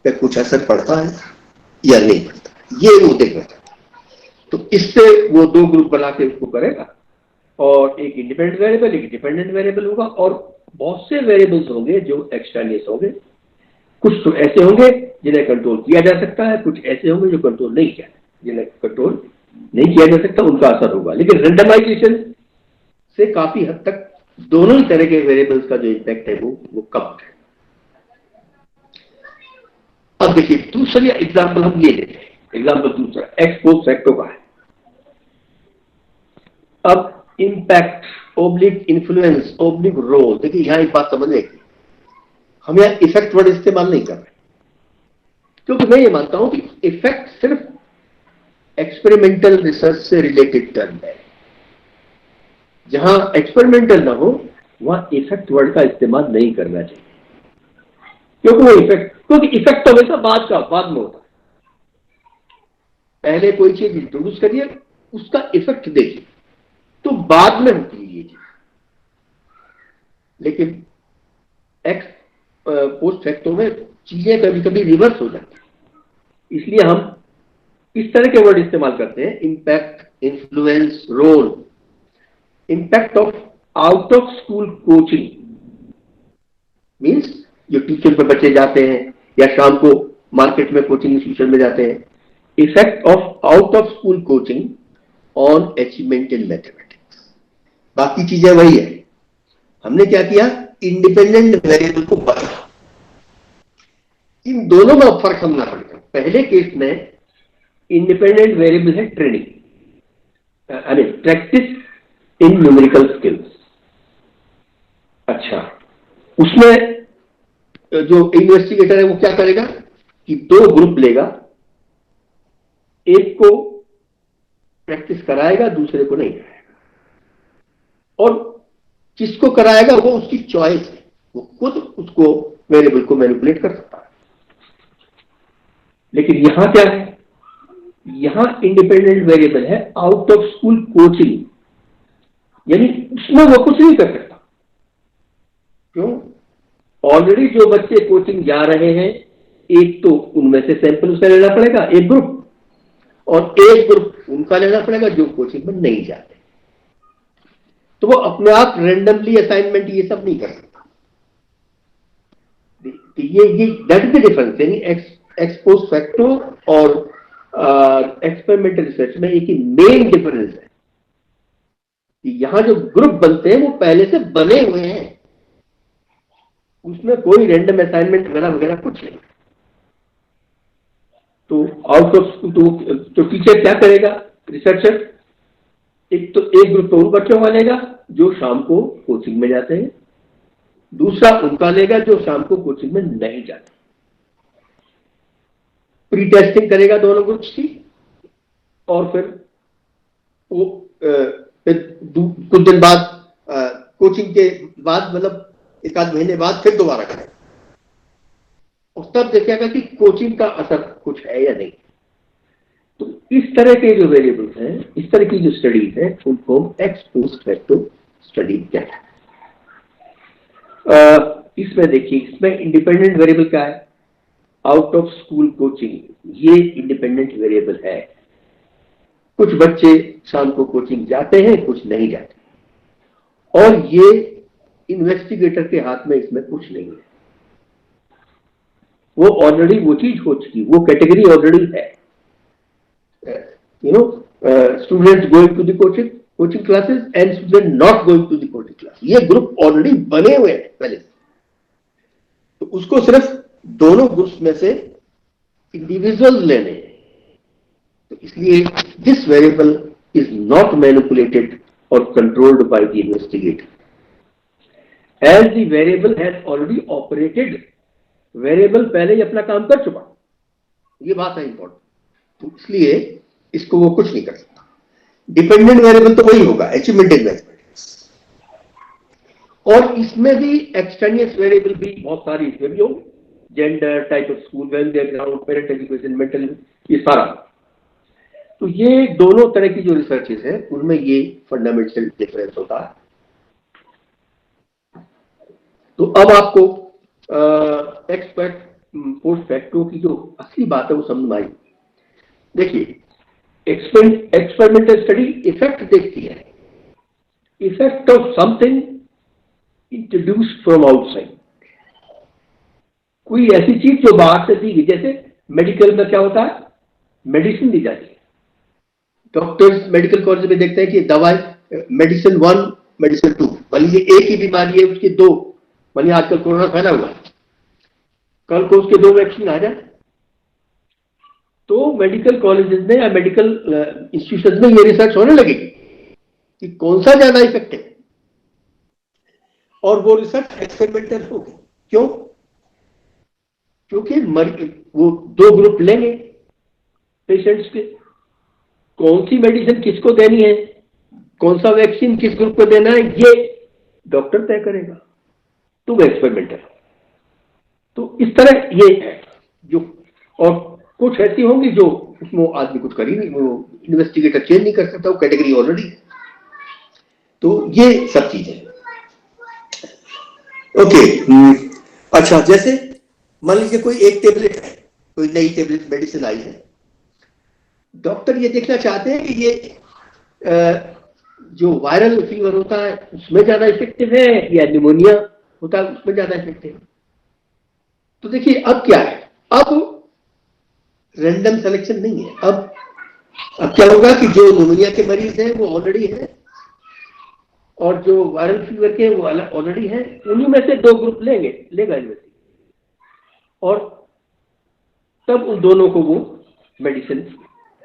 पे कुछ असर पड़ता है या नहीं पड़ता, ये वो देखना चाहता है। तो इससे वो दो ग्रुप बना के उसको करेगा, और एक इंडिपेंडेंट वेरिएबल, एक डिपेंडेंट वेरिएबल होगा। और बहुत से वेरिएबल्स होंगे जो एक्सट्रानियस होंगे। कुछ तो ऐसे होंगे जिन्हें कंट्रोल किया जा सकता है, कुछ ऐसे होंगे जो कंट्रोल नहीं किया, जिन्हें कंट्रोल नहीं किया जा सकता, उनका असर होगा। लेकिन रेंडमाइजेशन से काफी हद तक दोनों ही तरह के वेरिएबल्स का जो इम्पैक्ट है वो कम है। अब देखिए दूसरा एग्जाम्पल हम ये लेते हैं। एग्जाम्पल दूसरा एक्स पोस्ट फैक्टो का है। अब impact oblique influence oblique role, देखिए यहां एक बात समझने की, हम यहां इफेक्ट वर्ड इस्तेमाल नहीं कर रहे, क्योंकि मैं ये मानता हूं कि इफेक्ट सिर्फ एक्सपेरिमेंटल रिसर्च से रिलेटेड टर्म है। जहां एक्सपेरिमेंटल ना हो वहां इफेक्ट वर्ड का इस्तेमाल नहीं करना चाहिए, क्योंकि इफेक्ट तो हमेशा बाद में होता है। पहले कोई चीज इंट्रोड्यूस करिए, उसका इफेक्ट देखिए, तो बाद में होती है ये चीज। लेकिन एक्स पोस्ट फैक्टो में चीजें कभी कभी रिवर्स हो जाती है, इसलिए हम इस तरह के वर्ड इस्तेमाल करते हैं, impact, influence, role. Impact of out of school coaching means जो ट्यूशन पर बच्चे जाते हैं या शाम को मार्केट में कोचिंग इंस्टीट्यूशन में जाते हैं। Effect of out of school coaching on achievement in mathematics. बाकी चीजें वही है। हमने क्या किया, इंडिपेंडेंट वेरिएबल को बढ़ा। इन दोनों में फर्क समझना पड़ेगा। पहले केस में इंडिपेंडेंट वेरिएबल है training, I mean practice in numerical skills. अच्छा, उसमें जो इन्वेस्टिगेटर है वो क्या करेगा कि दो ग्रुप लेगा, एक को प्रैक्टिस कराएगा, दूसरे को नहीं कराएगा। और किसको कराएगा वो उसकी चॉइस है, वो खुद उसको वेरिएबल को मैनिपुलेट कर सकता है। लेकिन यहां क्या है, यहां इंडिपेंडेंट वेरिएबल है आउट ऑफ स्कूल कोचिंग, यानी उसमें वो कुछ नहीं कर सकता। क्यों? ऑलरेडी जो बच्चे कोचिंग जा रहे हैं, एक तो उनमें से सैंपल उसे लेना पड़ेगा, एक ग्रुप, और एक ग्रुप उनका लेना पड़ेगा जो कोचिंग में नहीं जाते। तो वो अपने आप रैंडमली असाइनमेंट ये सब नहीं कर सकता। ये दैट इज द डिफरेंस। यानी एक्स पोस्ट फैक्टो और एक्सपेरिमेंटल रिसर्च में एक ही मेन डिफरेंस है कि यहां जो ग्रुप बनते हैं वो पहले से बने हुए हैं, उसमें कोई रैंडम असाइनमेंट वगैरह वगैरह कुछ नहीं। तो आउट ऑफ तो टीचर क्या करेगा, रिसर्चर एक ग्रुप तो उन बच्चों का लेगा जो शाम को कोचिंग में जाते हैं, दूसरा उनका लेगा जो शाम को कोचिंग में नहीं जाते। प्री टेस्टिंग करेगा दोनों ग्रुप्स की, और फिर वो कुछ दिन बाद कोचिंग के बाद, मतलब एक आध महीने बाद फिर दोबारा करेगा, और तब देखेगा कि कोचिंग का असर कुछ है या नहीं। तो इस तरह के जो वेरिएबल्स हैं, इस तरह की जो स्टडीज है, उनको एक्स पोस्ट फैक्टो स्टडी कहते हैं। इसमें देखिए, इसमें इंडिपेंडेंट वेरिएबल क्या है, आउट ऑफ स्कूल कोचिंग, ये इंडिपेंडेंट वेरिएबल है। कुछ बच्चे शाम को कोचिंग जाते हैं, कुछ नहीं जाते, और ये इन्वेस्टिगेटर के हाथ में इसमें कुछ नहीं है। वो ऑलरेडी वो चीज हो चुकी, वो कैटेगरी ऑलरेडी है। Students going to the coaching classes and student not going to the coaching class, ये ग्रुप ऑलरेडी बने हुए हैं पहले से। तो उसको सिर्फ दोनों ग्रुप्स में से इंडिविजुअल लेने हैं। तो इसलिए this variable is not manipulated और controlled by the investigator as the variable has already operated. Variable पहले ही अपना काम कर चुका, ये बात है इंपॉर्टेंट। तो इसलिए इसको वो कुछ नहीं कर सकता। डिपेंडेंट वेरिएबल तो वही होगा, अचीवमेंट इन मैथमेटिक्स। और इसमें भी एक्सटेनियस वेरिएबल भी बहुत सारी इसमें भी होंगे, gender, type of school, wealth background, parent education, mental, ये सारा। तो ये दोनों तरह की जो रिसर्चेस है उनमें ये फंडामेंटल डिफरेंस होता है। तो अब आपको पोस्ट फैक्टो की जो असली बात है वो समझ में आई। देखिए, एक्सपेरिमेंटल स्टडी इफेक्ट देखती है, effect of something introduced from outside. कोई ऐसी चीज जो बाहर से दी गई, जैसे मेडिकल में क्या होता है, मेडिसिन दी जाती है। डॉक्टर्स मेडिकल कॉलेज में देखते हैं कि दवाई मेडिसिन 1, मेडिसिन 2, मान लीजिए एक ही बीमारी है उसकी दो, मानिए आजकल कोरोना फैला हुआ है, कल को उसके दो वैक्सीन आ जाए, तो मेडिकल कॉलेजेस में या मेडिकल इंस्टीट्यूशन में ये रिसर्च होने लगेगी कि कौन सा ज्यादा इफेक्टिव है, और वो रिसर्च एक्सपेरिमेंटल होगी। क्यों? क्योंकि वो दो ग्रुप लेंगे पेशेंट्स के, कौन सी मेडिसिन किसको देनी है, कौन सा वैक्सीन किस ग्रुप को देना है, ये डॉक्टर तय करेगा, तो वो एक्सपेरिमेंटल। तो इस तरह ये है जो, और कुछ ऐसी होंगी जो उसमें आदमी कुछ कर ही नहीं, वो इन्वेस्टिगेटर चेंज नहीं कर सकता, वो कैटेगरी ऑलरेडी है। तो ये सब चीजें ओके। अच्छा, जैसे मान लीजिए कोई एक टेबलेट है, कोई नई टेबलेट मेडिसिन आई है, डॉक्टर ये देखना चाहते हैं कि ये जो वायरल फीवर होता है उसमें ज्यादा इफेक्टिव है या निमोनिया होता है उसमें ज्यादा इफेक्टिव है। तो देखिए अब क्या है, अब रैंडम सिलेक्शन नहीं है, अब अब क्या होगा कि जो निमोनिया के मरीज हैं वो ऑलरेडी हैं और जो वायरल फीवर के वो ऑलरेडी हैं, उन्हीं में से 2 ग्रुप लेगा यूनिवर्सिटी और तब उन दोनों को वो मेडिसिन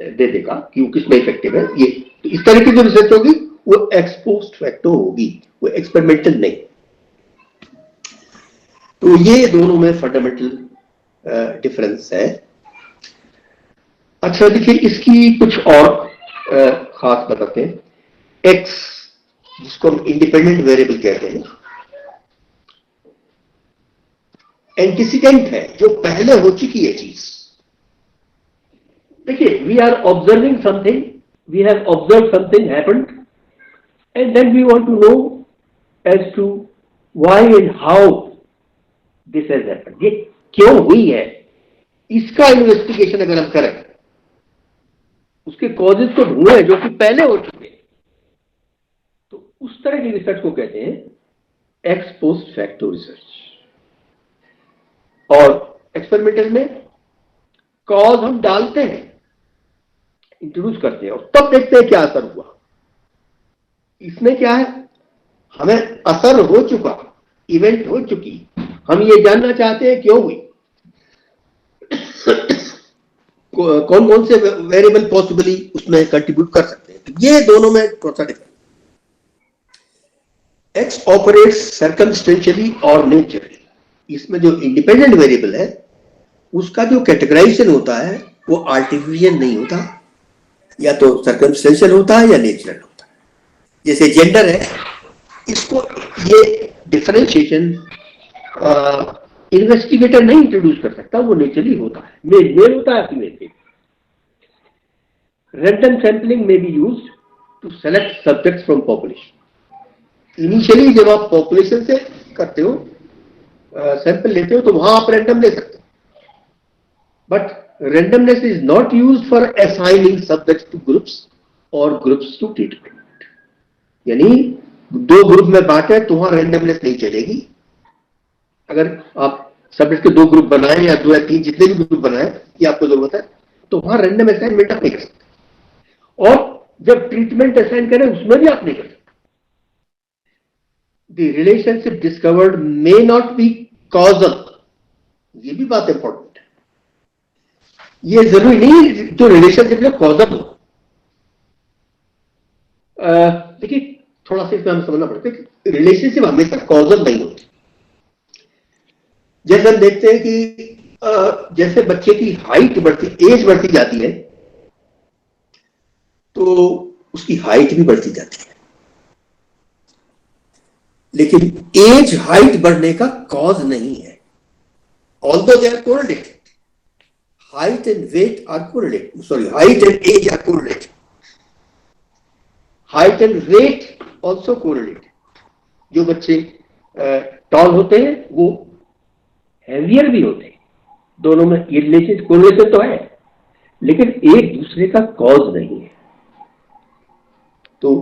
दे देगा कि वो किसमें इफेक्टिव है। ये तो इस तरह की जो रिसर्च होगी वो एक्स पोस्ट फैक्टो होगी, वो एक्सपेरिमेंटल नहीं। तो ये दोनों में फंडामेंटल डिफरेंस है। अच्छा देखिए, इसकी कुछ और खास बताते हैं। एक्स, जिसको हम इंडिपेंडेंट वेरिएबल कहते हैं, एंटीसीडेंट है, जो पहले हो चुकी है चीज। देखिए, we are observing something, we have observe something happened and then we want to know as to why and how this has happened. ये क्यों हुई है, इसका इन्वेस्टिगेशन अगर हम करें, उसके कॉजेज को ढूंढे जो कि पहले हो चुके हैं, तो उस तरह की रिसर्च को कहते हैं एक्स पोस्ट फैक्टो रिसर्च। और एक्सपेरिमेंटल में कॉज हम डालते हैं, इंट्रोड्यूस करते हैं और तब देखते हैं क्या असर हुआ। इसमें क्या है, हमें असर हो चुका, इवेंट हो चुकी, हम ये जानना चाहते हैं क्यों हुई, कौन कौन से वेरिएबल पॉसिबली उसमें कंट्रीब्यूट कर सकते हैं। तो ये दोनों में थोड़ा सा डिफरेंस। एक्स ऑपरेट्स सर्कमस्टेंशियली और नेचुरली। इसमें जो इंडिपेंडेंट वेरिएबल है उसका जो कैटेगराइजेशन होता है वो आर्टिफिशियल नहीं होता, या तो सर्कमस्टेंशियल होता है या नेचुरल होता है। जैसे जेंडर है, इसको ये डिफरेंशिएशन इन्वेस्टिगेटर नहीं इंट्रोड्यूस कर सकता, वो नेचुरली होता है। मेल होता है, फीमेल। रैंडम सैंपलिंग में be used to select subjects from population. Initially जब आप पॉपुलेशन से करते हो, सैंपल लेते हो, तो वहां आप रैंडम ले सकते हो, but randomness is not used for assigning subjects to groups or groups to treatment। यानी 2 ग्रुप में बांटे तो वहां randomness नहीं चलेगी। अगर आप सब्जेक्ट के 2 ग्रुप बनाए या 2 या 3 जितने भी ग्रुप बनाए कि आपको जरूरत है, तो वहां रैंडम असाइनमेंट आप नहीं कर सकते, और जब ट्रीटमेंट असाइन करें उसमें भी आप नहीं कर सकते। The relationship discovered may not be causal, ये भी बात इंपॉर्टेंट। ये जरूरी नहीं जो रिलेशनशिप में कॉजल हो। देखिए, थोड़ा सा इसमें हमें समझना पड़ता है कि रिलेशनशिप हमेशा कॉजल नहीं होती। जैसे हम देखते हैं कि जैसे बच्चे की हाइट बढ़ती, एज बढ़ती जाती है, तो उसकी हाइट भी बढ़ती जाती है। लेकिन एज हाइट बढ़ने का कॉज नहीं है, although they are correlated. height and weight are correlated. Sorry, height and age are correlated. Height and weight also correlated. जो बच्चे टॉल होते हैं वो हैवियर भी होते हैं। दोनों में ये रिलेशन कोरिलेशन तो है, लेकिन एक दूसरे का कॉज नहीं है। तो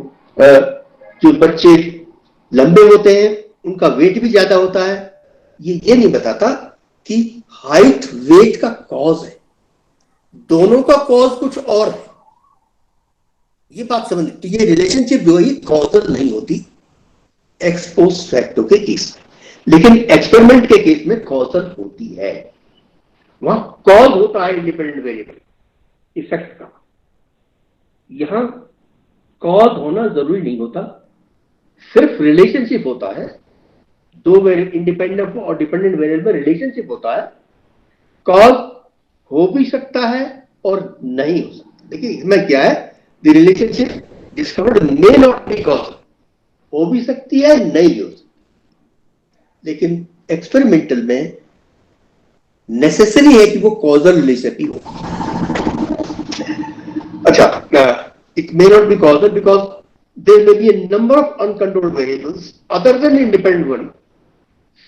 जो बच्चे लंबे होते हैं उनका वेट भी ज्यादा होता है, ये नहीं बताता कि हाइट वेट का कॉज है, दोनों का कॉज कुछ और है। ये बात समझ। तो ये रिलेशनशिप जो है कॉजल नहीं होती एक्स पोस्ट फैक्टो के केस में, लेकिन एक्सपेरिमेंट के केस में कॉजल होती है। वहां कॉज होता है इंडिपेंडेंट वेरिएबल इफेक्ट का, यहां कॉज होना जरूरी नहीं होता, सिर्फ रिलेशनशिप होता है। 2 इंडिपेंडेंट और डिपेंडेंट वेरिएबल में रिलेशनशिप होता है, कॉज हो भी सकता है और नहीं हो सकता। देखिए इसमें क्या है, the relationship discovered may not be causal, हो भी सकती है नहीं हो सकती, लेकिन एक्सपेरिमेंटल में नेसेसरी है कि वो कॉजल रिलेशनशिप ही हो। अच्छा, it may not be causal because there may be a number of uncontrolled variables other than independent one,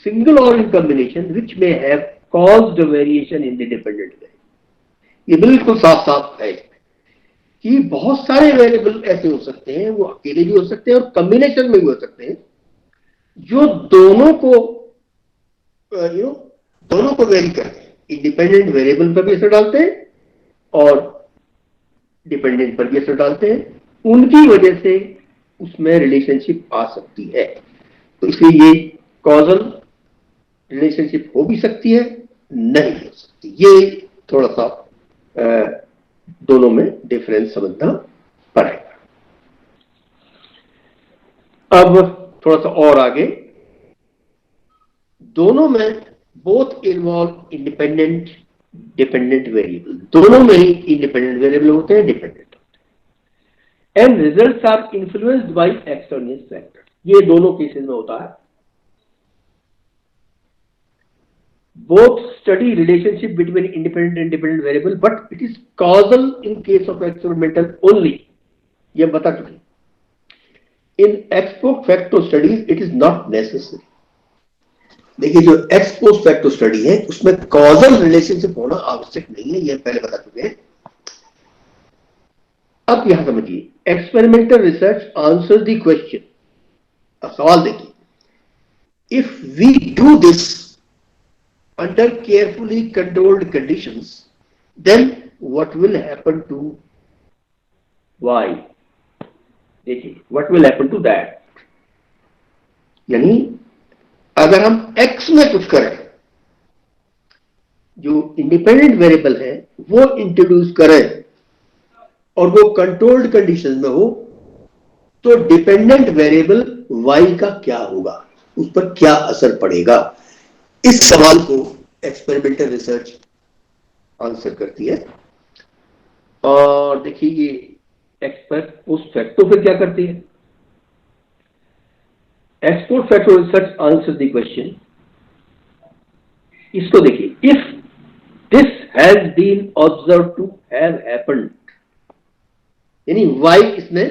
single or in combination, which may have caused a variation in the dependent variable। ये बिल्कुल साफ साफ है कि बहुत सारे variable ऐसे हो सकते हैं, वो अकेले भी हो सकते हैं और कॉम्बिनेशन में भी हो सकते हैं, जो दोनों को वेरी करते हैं। इंडिपेंडेंट वेरिएबल पर भी असर डालते हैं और डिपेंडेंट पर भी असर डालते हैं, उनकी वजह से उसमें रिलेशनशिप आ सकती है। तो इसलिए ये कॉजल रिलेशनशिप हो भी सकती है, नहीं हो सकती। ये थोड़ा सा दोनों में डिफरेंस समझना पड़ेगा। अब थोड़ा सा और आगे, दोनों में both involve independent dependent variable, दोनों में ही इंडिपेंडेंट वेरिएबल होते हैं, डिपेंडेंट होते हैं। And results are influenced by external factor, ये दोनों केसेस में होता है। both study relationship between independent and dependent variable, but it is causal in case of experimental only, ये बता चुके। in ex post facto studies it is not necessary। देखिए जो ex post facto study है उसमें causal relationship होना आवश्यक नहीं है, ये पहले बता चुके हैं। अब यहां समझिए, experimental research answer the question. अब सवाल देखिए, if we do this under carefully controlled conditions, then what will happen to y? देखिए, what will happen to that? यानी अगर हम x में कुछ करें, जो इंडिपेंडेंट वेरिएबल है वो इंट्रोड्यूस करें और वो कंट्रोल्ड कंडीशन में हो, तो डिपेंडेंट वेरिएबल y का क्या होगा, उस पर क्या असर पड़ेगा? इस सवाल को एक्सपेरिमेंटल रिसर्च आंसर करती है। और देखिए ये एक्सपर्ट पोस्ट फैक्टो फिर क्या करती है? Ex post facto research answer the question. इसको देखिए, if this has been observe to have happened, यानी वाई इसमें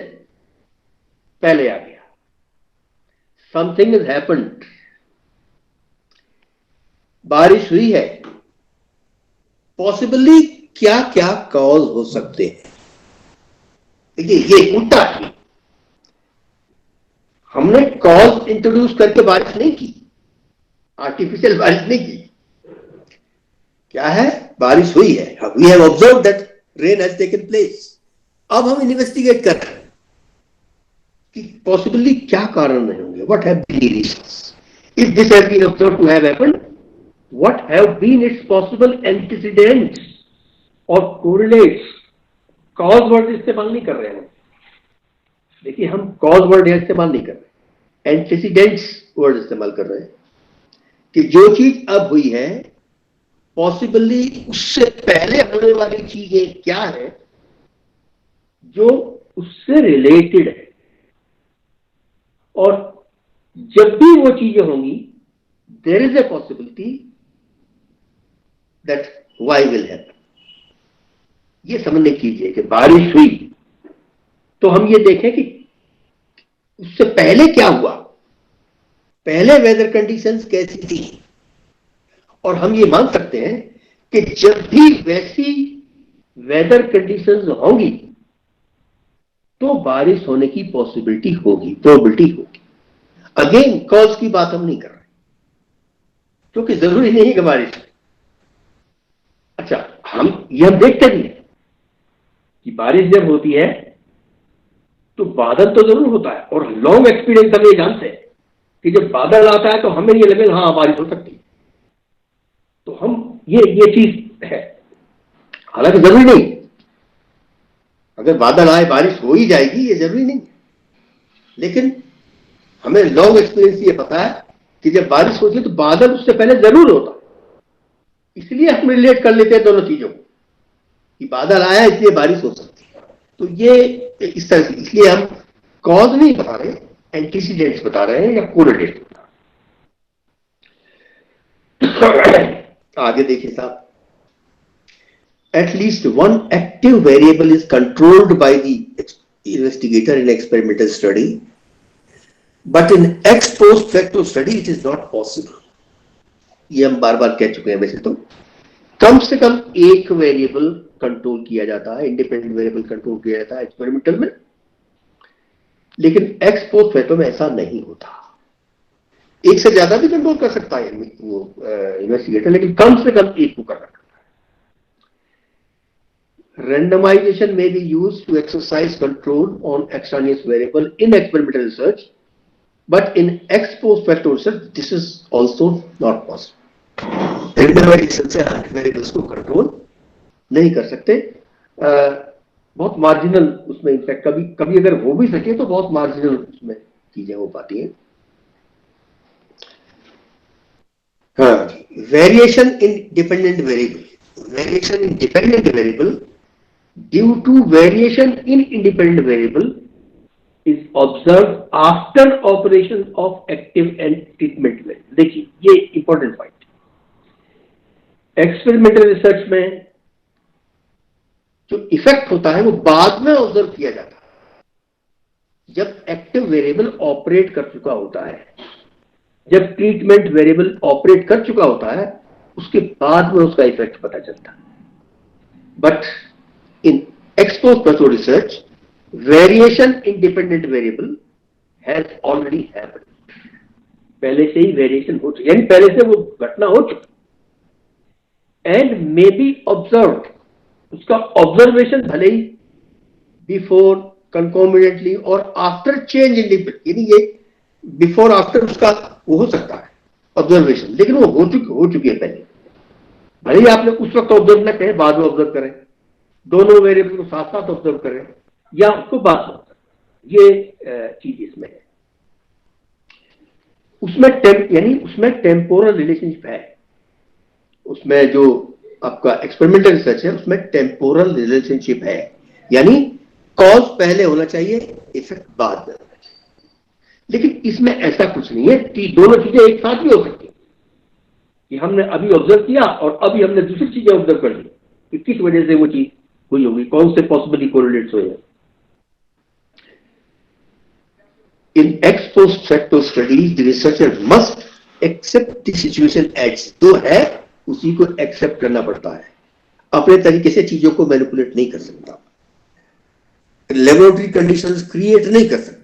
पहले आ गया, समथिंग इज हैपेंड, बारिश हुई है, पॉसिबली क्या क्या कॉज हो सकते हैं। देखिए ये उल्टा है, हमने कॉज इंट्रोड्यूस करके बारिश नहीं की, आर्टिफिशियल बारिश नहीं की। क्या है? बारिश हुई है, we have observe that rain has taken place. अब हम इन्वेस्टिगेट कर रहे हैं कि पॉसिबली क्या कारण रहे होंगे, what have been the reasons, if this has been observe to have happened, what have been its possible antecedents or correlates। cause word इस्तेमाल नहीं कर रहे हैं, देखिए हम cause word इस्तेमाल नहीं कर रहे, antecedents वर्ड इस्तेमाल कर रहे हैं कि जो चीज अब हुई है पॉसिबली उससे पहले होने वाली चीजें क्या है जो उससे रिलेटेड है, और जब भी वो चीजें होंगी there is a possibility that y will happen। ये समझने कीजिए कि बारिश हुई तो हम ये देखें कि उससे पहले क्या हुआ, पहले वेदर कंडीशंस कैसी थी, और हम ये मान सकते हैं कि जब भी वैसी वेदर कंडीशंस होंगी तो बारिश होने की पॉसिबिलिटी होगी, प्रोबेबिलिटी होगी। अगेन कॉज की बात हम नहीं कर रहे, क्योंकि जरूरी नहीं है कि बारिश। अच्छा, हम देखते भी हैं कि बारिश जब होती है तो बादल तो जरूर होता है, और लॉन्ग एक्सपीरियंस हम ये जानते हैं कि जब बादल आता है तो हमें ये लगे हाँ बारिश हो सकती है, तो हम ये चीज है। हालांकि जरूरी नहीं, अगर बादल आए बारिश हो ही जाएगी ये जरूरी नहीं, लेकिन हमें लॉन्ग एक्सपीरियंस ये पता है कि जब बारिश होती है तो बादल उससे पहले जरूर होता है, इसलिए हम रिलेट कर लेते हैं दोनों चीजों को कि बादल आया इसलिए बारिश हो सकती है। तो ये इस तरह से, इसलिए हम कॉज नहीं बता रहे, एंटीसीडेंट्स बता रहे हैं या कोरिलेट बता रहे हैं। आगे देखिए साहब, at least one active variable is controlled by the investigator in experimental study, but in ex post facto study it is not possible। ये हम बार बार कह चुके हैं। वैसे तो कम से कम एक वेरिएबल कंट्रोल किया जाता है, इंडिपेंडेंट वेरिएबल कंट्रोल किया जाता है एक्सपेरिमेंटल में, लेकिन एक्स पोस्ट फैक्टो में ऐसा नहीं होता। एक से ज्यादा भी कंट्रोल कर सकता है वो इन्वेस्टिगेटर, लेकिन कम से कम एक को करना पड़ता randomization may be used to exercise control on extraneous variable in experimental research, but in ex post facto research this is also not possible. Randomization से वेरिएबल्स को कंट्रोल नहीं कर सकते, बहुत मार्जिनल उसमें, इनफैक्ट कभी कभी अगर हो भी सके तो बहुत मार्जिनल उसमें चीजें हो पाती हैं. हाँ, variation in dependent variable due to variation in independent variable is observed after operation of active and treatment variable. देखिए ये इंपॉर्टेंट पॉइंट, एक्सपेरिमेंटल रिसर्च में जो इफेक्ट होता है वो बाद में ऑब्जर्व किया जाता है, जब एक्टिव वेरिएबल ऑपरेट कर चुका होता है, जब ट्रीटमेंट वेरिएबल ऑपरेट कर चुका होता है, उसके बाद में उसका इफेक्ट पता चलता है. But in ex post facto research, variation in dependent variable has already happened. पहले से ही वेरिएशन हो चुकी, यानी पहले से वो घटना हो चुकी, एंड मे बी ऑब्जर्व्ड, उसका ऑब्जर्वेशन भले ही बिफोर, कंकोमिनेंटली और आफ्टर चेंज इन डिपेंडेंट, यानी ये बिफोर आफ्टर उसका वो हो सकता है ऑब्जर्वेशन, लेकिन वो हो चुकी है पहले, भले ही आपने उस वक्त ऑब्जर्व न करें, बाद में ऑब्जर्व करें, दोनों वेरिएबल को साथ साथ ऑब्जर्व करें या उसको बाद में, ये चीज इसमें है. उसमें यानी उसमें टेम्पोरल रिलेशनशिप है, उसमें जो आपका एक्सपेरिमेंटल रिसर्च है उसमें टेम्पोरल रिलेशनशिप है, यानी कॉज पहले होना चाहिए, इफेक्ट बाद में होना चाहिए. लेकिन इसमें ऐसा कुछ नहीं है कि दोनों चीजें एक साथ भी हो सकती, कि हमने अभी ऑब्जर्व किया और अभी हमने दूसरी चीजें ऑब्जर्व कर ली, कि किस वजह से वो चीज हुई होगी, कौन से पॉसिबली कोरिलेट्स हुए हैं. In ex post facto studies the researcher must accept the situation as जो है उसी को एक्सेप्ट करना पड़ता है, अपने तरीके से चीजों को मैनिपुलेट नहीं कर सकता, लेबोरेटरी कंडीशंस क्रिएट नहीं कर सकता.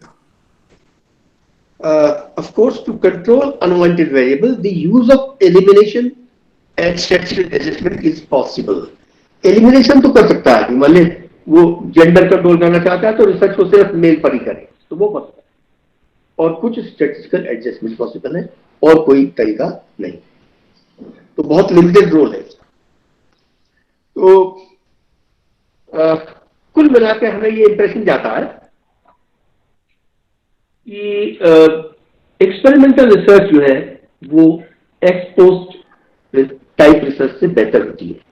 Of course to control unwanted variable the use of elimination and statistical adjustment is possible. Elimination तो कर सकता है, मान ली वो जेंडर कंट्रोल करना चाहता है तो रिसर्च को सिर्फ मेल पर ही करे, तो वो पॉसिबल है, और कुछ स्टैटिस्टिकल एडजस्टमेंट पॉसिबल है, और कोई तरीका नहीं, तो बहुत लिमिटेड रोल है. तो कुल मिलाकर हमें ये इंप्रेशन जाता है कि एक्सपेरिमेंटल रिसर्च जो है वो एक्स पोस्ट टाइप रिसर्च से बेहतर होती है.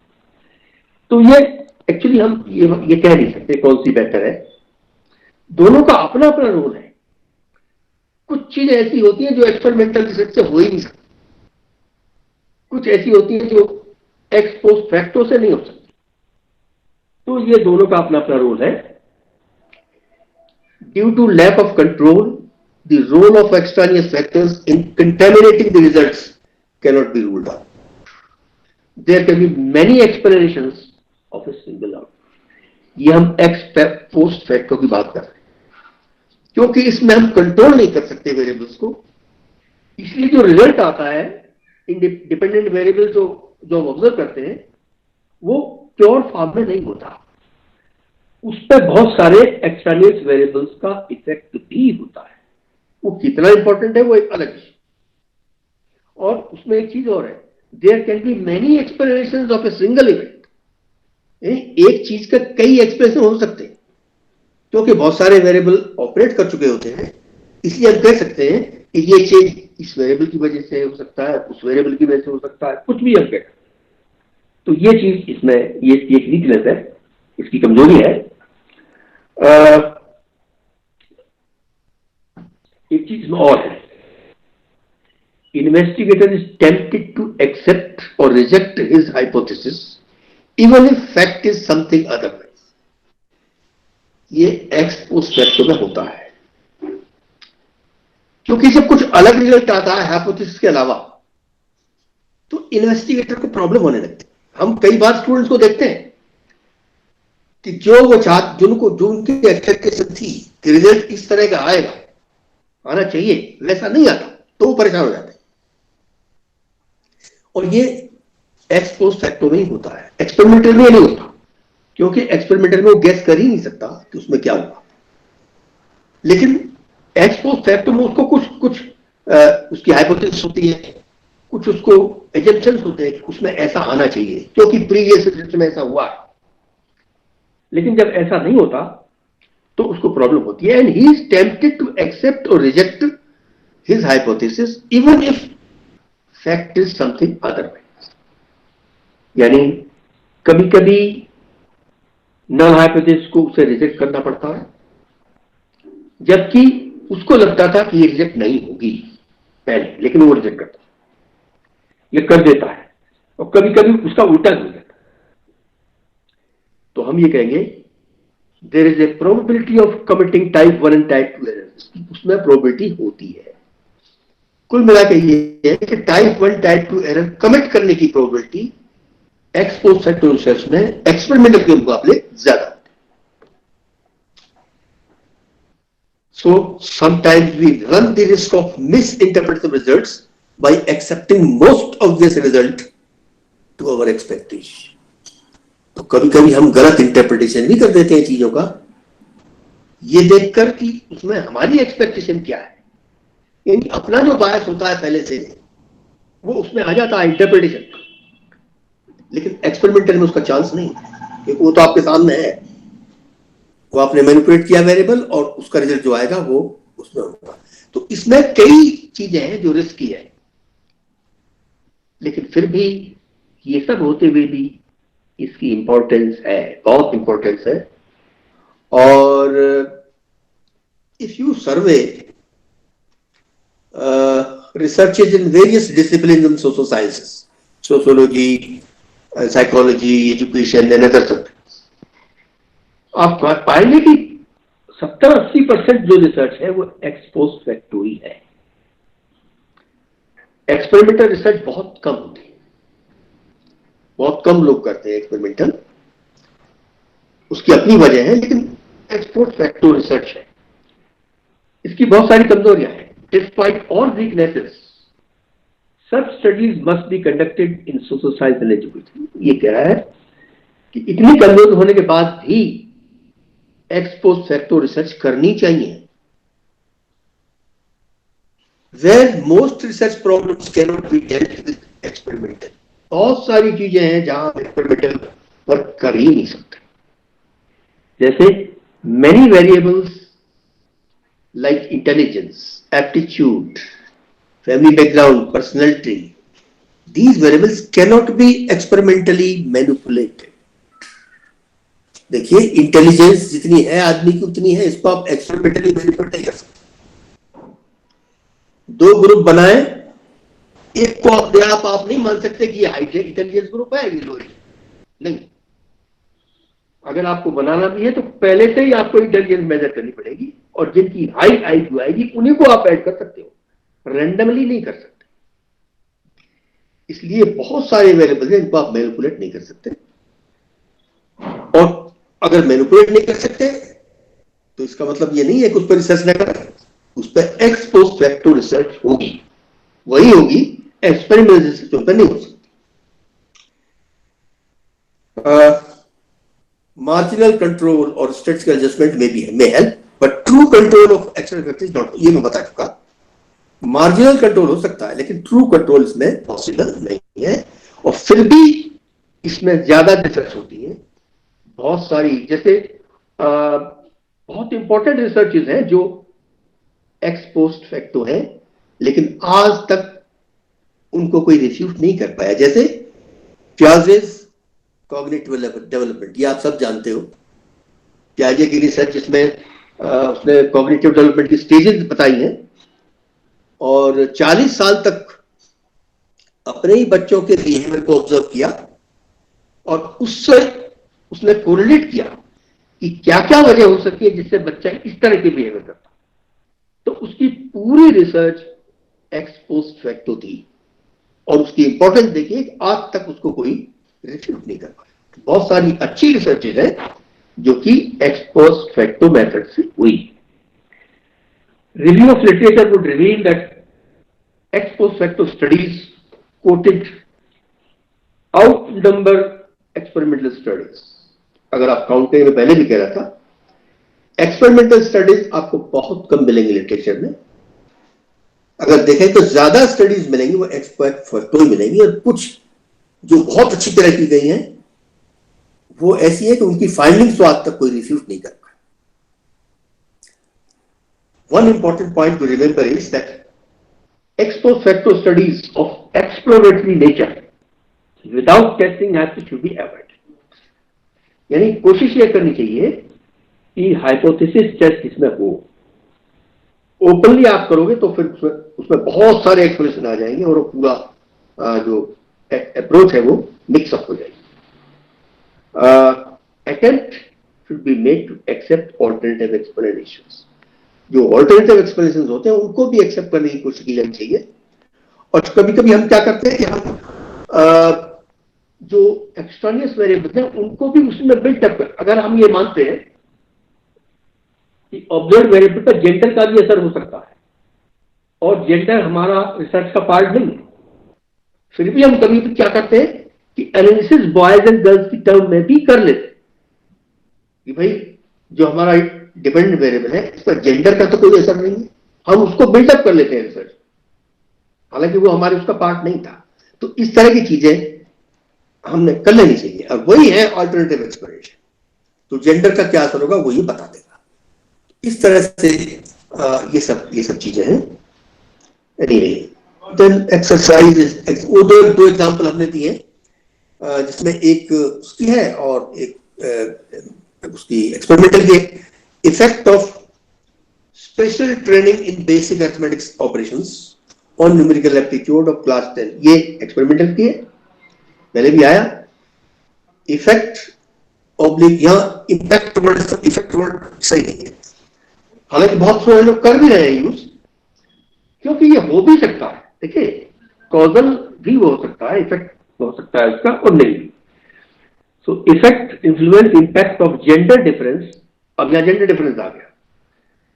तो ये एक्चुअली हम ये कह नहीं सकते कौन सी बेहतर है, दोनों का अपना अपना रोल है. कुछ चीजें ऐसी होती हैं जो एक्सपेरिमेंटल रिसर्च से हो ही नहीं सकती, कुछ ऐसी होती हैं जो एक्स पोस्ट फैक्टो से नहीं हो सकती. तो ये दोनों का अपना अपना रोल है. Due to lack of control the role of extraneous factors in contaminating the results cannot be ruled out. There can be many explanations of a single output. ये हम एक्स पोस्ट फैक्टो की बात कर रहे हैं, क्योंकि इसमें हम कंट्रोल नहीं कर सकते वेरिएबल्स को, इसलिए जो रिजल्ट आता है इन डिपेंडेंट वेरिएबल जो हम ऑब्जर्व करते हैं वो प्योर फॉर्म में नहीं होता, उस पर बहुत सारे एक्सट्रानियस वेरिएबल्स का इफेक्ट भी होता है. वो कितना इंपॉर्टेंट है वो एक अलग विषय. और उसमें एक चीज और है, there can be many explanations of a single event. एक चीज का कई एक्सप्लेनेशन हो सकते हैं, क्योंकि बहुत सारे वेरिएबल ऑपरेट कर चुके होते हैं, इसलिए हम कह सकते हैं कि ये चेंज इस वेरिएबल की वजह से हो सकता है, उस वेरिएबल की वजह से हो सकता है, कुछ भी हम कह. तो ये चीज इसमें ये एक वीकनेस है, इसकी कमजोरी है. एक चीज में और है, investigator is tempted to accept or reject his hypothesis even if fact is something otherwise. ये एक्स पोस्ट फैक्टो में होता है, क्योंकि जब कुछ अलग रिजल्ट आता है हाइपोथेसिस के अलावा तो इन्वेस्टिगेटर को प्रॉब्लम होने लगती है. हम कई बार स्टूडेंट्स को देखते हैं कि जो वो जो उनकी एक्सपेक्टेशन थी कि रिजल्ट इस तरह का आएगा, आना चाहिए, वैसा नहीं आता, तो वो परेशान हो जाते हैं. और ये एक्स पोस्ट फैक्टो में ही होता है, एक्सपेरिमेंटल में नहीं होता. क्योंकि एक्सपेरिमेंटल में वो गैस कर ही नहीं सकता कि उसमें क्या हुआ। लेकिन एक्स पोस्ट फैक्टो में उसको कुछ कुछ उसकी हाइपोथेसिस होती है, कुछ उसको एजम्पशंस होते हैं कि उसमें ऐसा आना चाहिए क्योंकि प्रीवियस रिसर्च में ऐसा हुआ। लेकिन जब ऐसा नहीं होता तो उसको प्रॉब्लम होती है, and he is tempted to accept और reject his hypothesis even if fact is something otherwise. यानी कभी कभी नल हाइपोथेसिस को उसे रिजेक्ट करना पड़ता है, जबकि उसको लगता था कि ये रिजेक्ट नहीं होगी पहले, लेकिन वो रिजेक्ट करता है, ये कर देता है, और कभी कभी उसका उल्टा हो जाता है। तो हम ये कहेंगे there is a probability of committing type 1 and type 2 errors, उसमें प्रोबेबिलिटी होती है। कुल मिलाकर ये है कि टाइप 1 टाइप 2 एरर कमिट करने की probability x post facto research में एक्सपेरिमेंटल के मुकाबले ज्यादा। So sometimes we run the risk of misinterpreting results by accepting most obvious result to our expectation. तो कभी कभी हम गलत इंटरप्रिटेशन भी कर देते हैं चीजों का, ये देखकर कि उसमें हमारी एक्सपेक्टेशन क्या है, यानी अपना जो बायस होता है पहले से वो उसमें आ जाता है इंटरप्रिटेशन। लेकिन एक्सपेरिमेंटल में उसका चांस नहीं, क्योंकि वो तो आपके सामने है, वो आपने मैनिपुलेट किया वेरिएबल और उसका रिजल्ट जो आएगा वो उसमें होगा। तो इसमें कई चीजें हैं जो रिस्की है, लेकिन फिर भी ये सब होते हुए भी इसकी इंपॉर्टेंस है, बहुत इंपॉर्टेंस है। और if you survey researches in various disciplines in social sciences, sociology, psychology, education and other subjects, आप पाएंगे कि 70-80% जो रिसर्च है वो एक्स पोस्ट फैक्टो ही है। एक्सपेरिमेंटल रिसर्च बहुत कम होती है, बहुत कम लोग करते हैं एक्सपेरिमेंटल, उसकी अपनी वजह है, लेकिन एक्स पोस्ट फैक्टो रिसर्च है, इसकी बहुत सारी कमजोरियां हैं। Despite all weaknesses such studies must be conducted in social science and education। ये कह रहा है कि इतनी कमजोर होने के बाद भी एक्स पोस्ट फैक्टो रिसर्च करनी चाहिए। Where most research problems cannot be dealt with experimental, बहुत सारी चीजें हैं जहां एक्सपेरिमेंटल वर्क कर ही नहीं सकते, जैसे many variables like intelligence, aptitude, family background, personality, these variables cannot be experimentally manipulated। देखिए इंटेलिजेंस जितनी है आदमी की उतनी है, इसको आप एक्सपेरिमेंटली मैनिपुलेट नहीं कर सकते। दो ग्रुप बनाए, एक को अपने आप नहीं मान सकते कि ये हाई इंटेलिजेंस ग्रुप है, ये लो नहीं। अगर आपको बनाना भी है तो पहले से ही आपको इंटेलिजेंस मेजर करनी पड़ेगी, और जिनकी हाई आईक्यू आएगी उन्हीं को आप ऐड कर सकते हो, रैंडमली नहीं कर सकते। इसलिए बहुत सारे वेरिएबल्स हैं इनको आप मैनिपुलेट नहीं कर सकते, और अगर मैनिपुलेट नहीं कर सकते तो इसका मतलब ये नहीं है कि उस पर रिसर्च न करें, उस पर एक्स पोस्ट फैक्टो रिसर्च होगी, वही होगी, एक्सपेरिमेंटल रिसर्च उस पर नहीं हो सकती। मार्जिनल कंट्रोल और स्टैटिस्टिकल एडजस्टमेंट में help, but true control of external factors not, ये मैं बता चुका। मार्जिनल कंट्रोल हो सकता है लेकिन ट्रू कंट्रोल इसमें पॉसिबल नहीं है, और फिर भी इसमें ज्यादा रिसर्च होती है बहुत सारी, जैसे बहुत इंपॉर्टेंट रिसर्चेज हैं जो एक्स पोस्ट फैक्टो है, लेकिन आज तक उनको कोई रिफ्यूट नहीं कर पाया, जैसे पियाजेज कॉग्निटिव डेवलपमेंट, ये आप सब जानते हो, पियाजे की रिसर्च जिसमें उसने कॉग्निटिव डेवलपमेंट की स्टेजेस बताई हैं, और 40 साल तक अपने ही बच्चों के बिहेवियर को ऑब्जर्व किया, और उससे उसने कोरिलेट किया कि क्या क्या वजह हो सकती है जिससे बच्चा इस तरह के बिहेवियर करता। तो उसकी पूरी रिसर्च एक्स पोस्ट फैक्टो थी, और उसकी इंपॉर्टेंस देखिए आज तक उसको कोई रिफ्यूट नहीं कर पाया। बहुत सारी अच्छी रिसर्चेज है जो कि एक्स पोस्ट फैक्टो मेथड से हुई। Review of literature would reveal that ex post facto studies quoted outnumber experimental studies। अगर आप काउंटिंग में पहले भी कह रहा था, एक्सपेरिमेंटल स्टडीज आपको बहुत कम मिलेंगी लिटरेचर में। अगर देखें तो ज्यादा स्टडीज मिलेंगी वो एक्सपर्ट फैक्टो मिलेंगी, और कुछ जो बहुत अच्छी तरह की गई हैं वो ऐसी है कि उनकी फाइंडिंग्स तो आज तक कोई रिफ्यूट नहीं कर पाया। One important point two remember is that ex post facto studies of exploratory nature without testing methods should be avoided। यानी कोशिश ये करनी चाहिए कि हाइपोथेसिस टेस्ट इसमें हो। ओपनली आप करोगे तो फिर उसमें बहुत सारे एक्सप्लेनेशन आ जाएंगे और वो पूरा जो अप्रोच है वो मिक्सअप हो जाएगी। Attempt should be made to accept alternative explanations. जो ऑल्टरनेटिव एक्सप्लेनेशंस होते हैं उनको भी एक्सेप्ट करने की कोशिश की जानी चाहिए। और कभी कभी हम क्या करते हैं कि हम जो एक्सटर्नियस वेरिएबल्स हैं उनको भी उसमें बिल्टअप कर, अगर हम ये मानते हैं कि ऑब्जर्व वेरिएबल पर जेंडर का भी असर हो सकता है और जेंडर हमारा रिसर्च का पार्ट नहीं है, फिर भी हम कभी क्या करते हैं कि एनालिसिस बॉयज एंड गर्ल्स की टर्म में भी कर लेते हैं कि भाई जो हमारा डिपेंडेंट वेरिएबल है इस पर जेंडर का तो कोई असर नहीं है, हम उसको बिल्डअप कर लेते हैं रिसर्च, हालांकि वो हमारे उसका पार्ट नहीं था। तो इस तरह की चीजें हमने कर लेनी चाहिए। अब वही है अल्टरनेटिव एक्सप्लेनेशन, तो जेंडर का क्या असर होगा वो ये बता देगा। इस तरह से ये सब चीजें हैं। देन एक्सरसाइज, वो दो एग्जांपल हमने दिए जिसमें एक उसकी है और एक उसकी एक्सपेरिमेंटल की। Effect of special training in basic arithmetics operations on numerical aptitude of class 10, ये एक्सपेरिमेंटल की है, पहले भी आया। इफेक्ट ऑब्लिक, यहाँ इम्पैक्ट वर्ड, इफेक्ट वर्ड सही नहीं है, हालांकि बहुत सारे लोग कर भी रहे हैं यूज, क्योंकि ये हो भी सकता है। देखिए कॉजल भी हो सकता है, इफेक्ट हो सकता है इसका और नहीं भी। So effect influence impact of gender difference, अब यहां जेंडर डिफरेंस आ गया,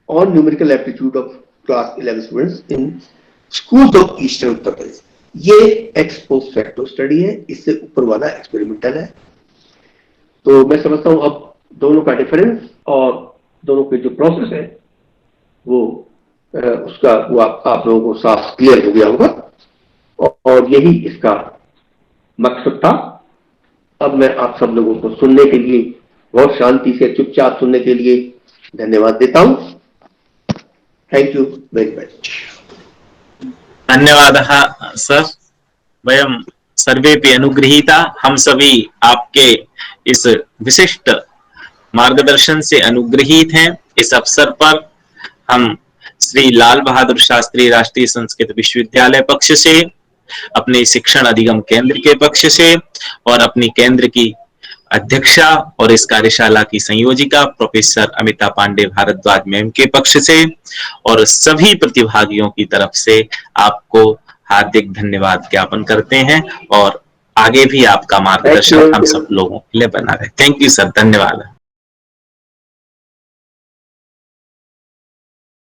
on numerical aptitude of class 11 students in schools of eastern Uttar Pradesh. ये एक्स पोस्ट फैक्टो स्टडी है, इससे ऊपर वाला एक्सपेरिमेंटल है। तो मैं समझता हूं अब दोनों का डिफरेंस और दोनों के जो प्रोसेस है वो उसका वो आप लोगों को साफ क्लियर हो गया होगा, और यही इसका मकसद था। अब मैं आप सब लोगों को सुनने के लिए, बहुत शांति से चुपचाप सुनने के लिए धन्यवाद देता हूं। Thank you very much. धन्यवादः सर। वयं सर्वेपि अनुगृहीता, हम सभी आपके इस विशिष्ट मार्गदर्शन से अनुग्रहित हैं। इस अवसर पर हम श्री लाल बहादुर शास्त्री राष्ट्रीय संस्कृत विश्वविद्यालय पक्ष से, अपने शिक्षण अधिगम केंद्र के पक्ष से और अपनी केंद्र की अध्यक्षा और इस कार्यशाला की संयोजिका प्रोफेसर अमिता पांडे भारद्वाज मैम के पक्ष से और सभी प्रतिभागियों की तरफ से आपको हार्दिक धन्यवाद ज्ञापन करते हैं, और आगे भी आपका मार्गदर्शन हम सब लोगों के लिए बना रहे। थैंक यू सर, धन्यवाद।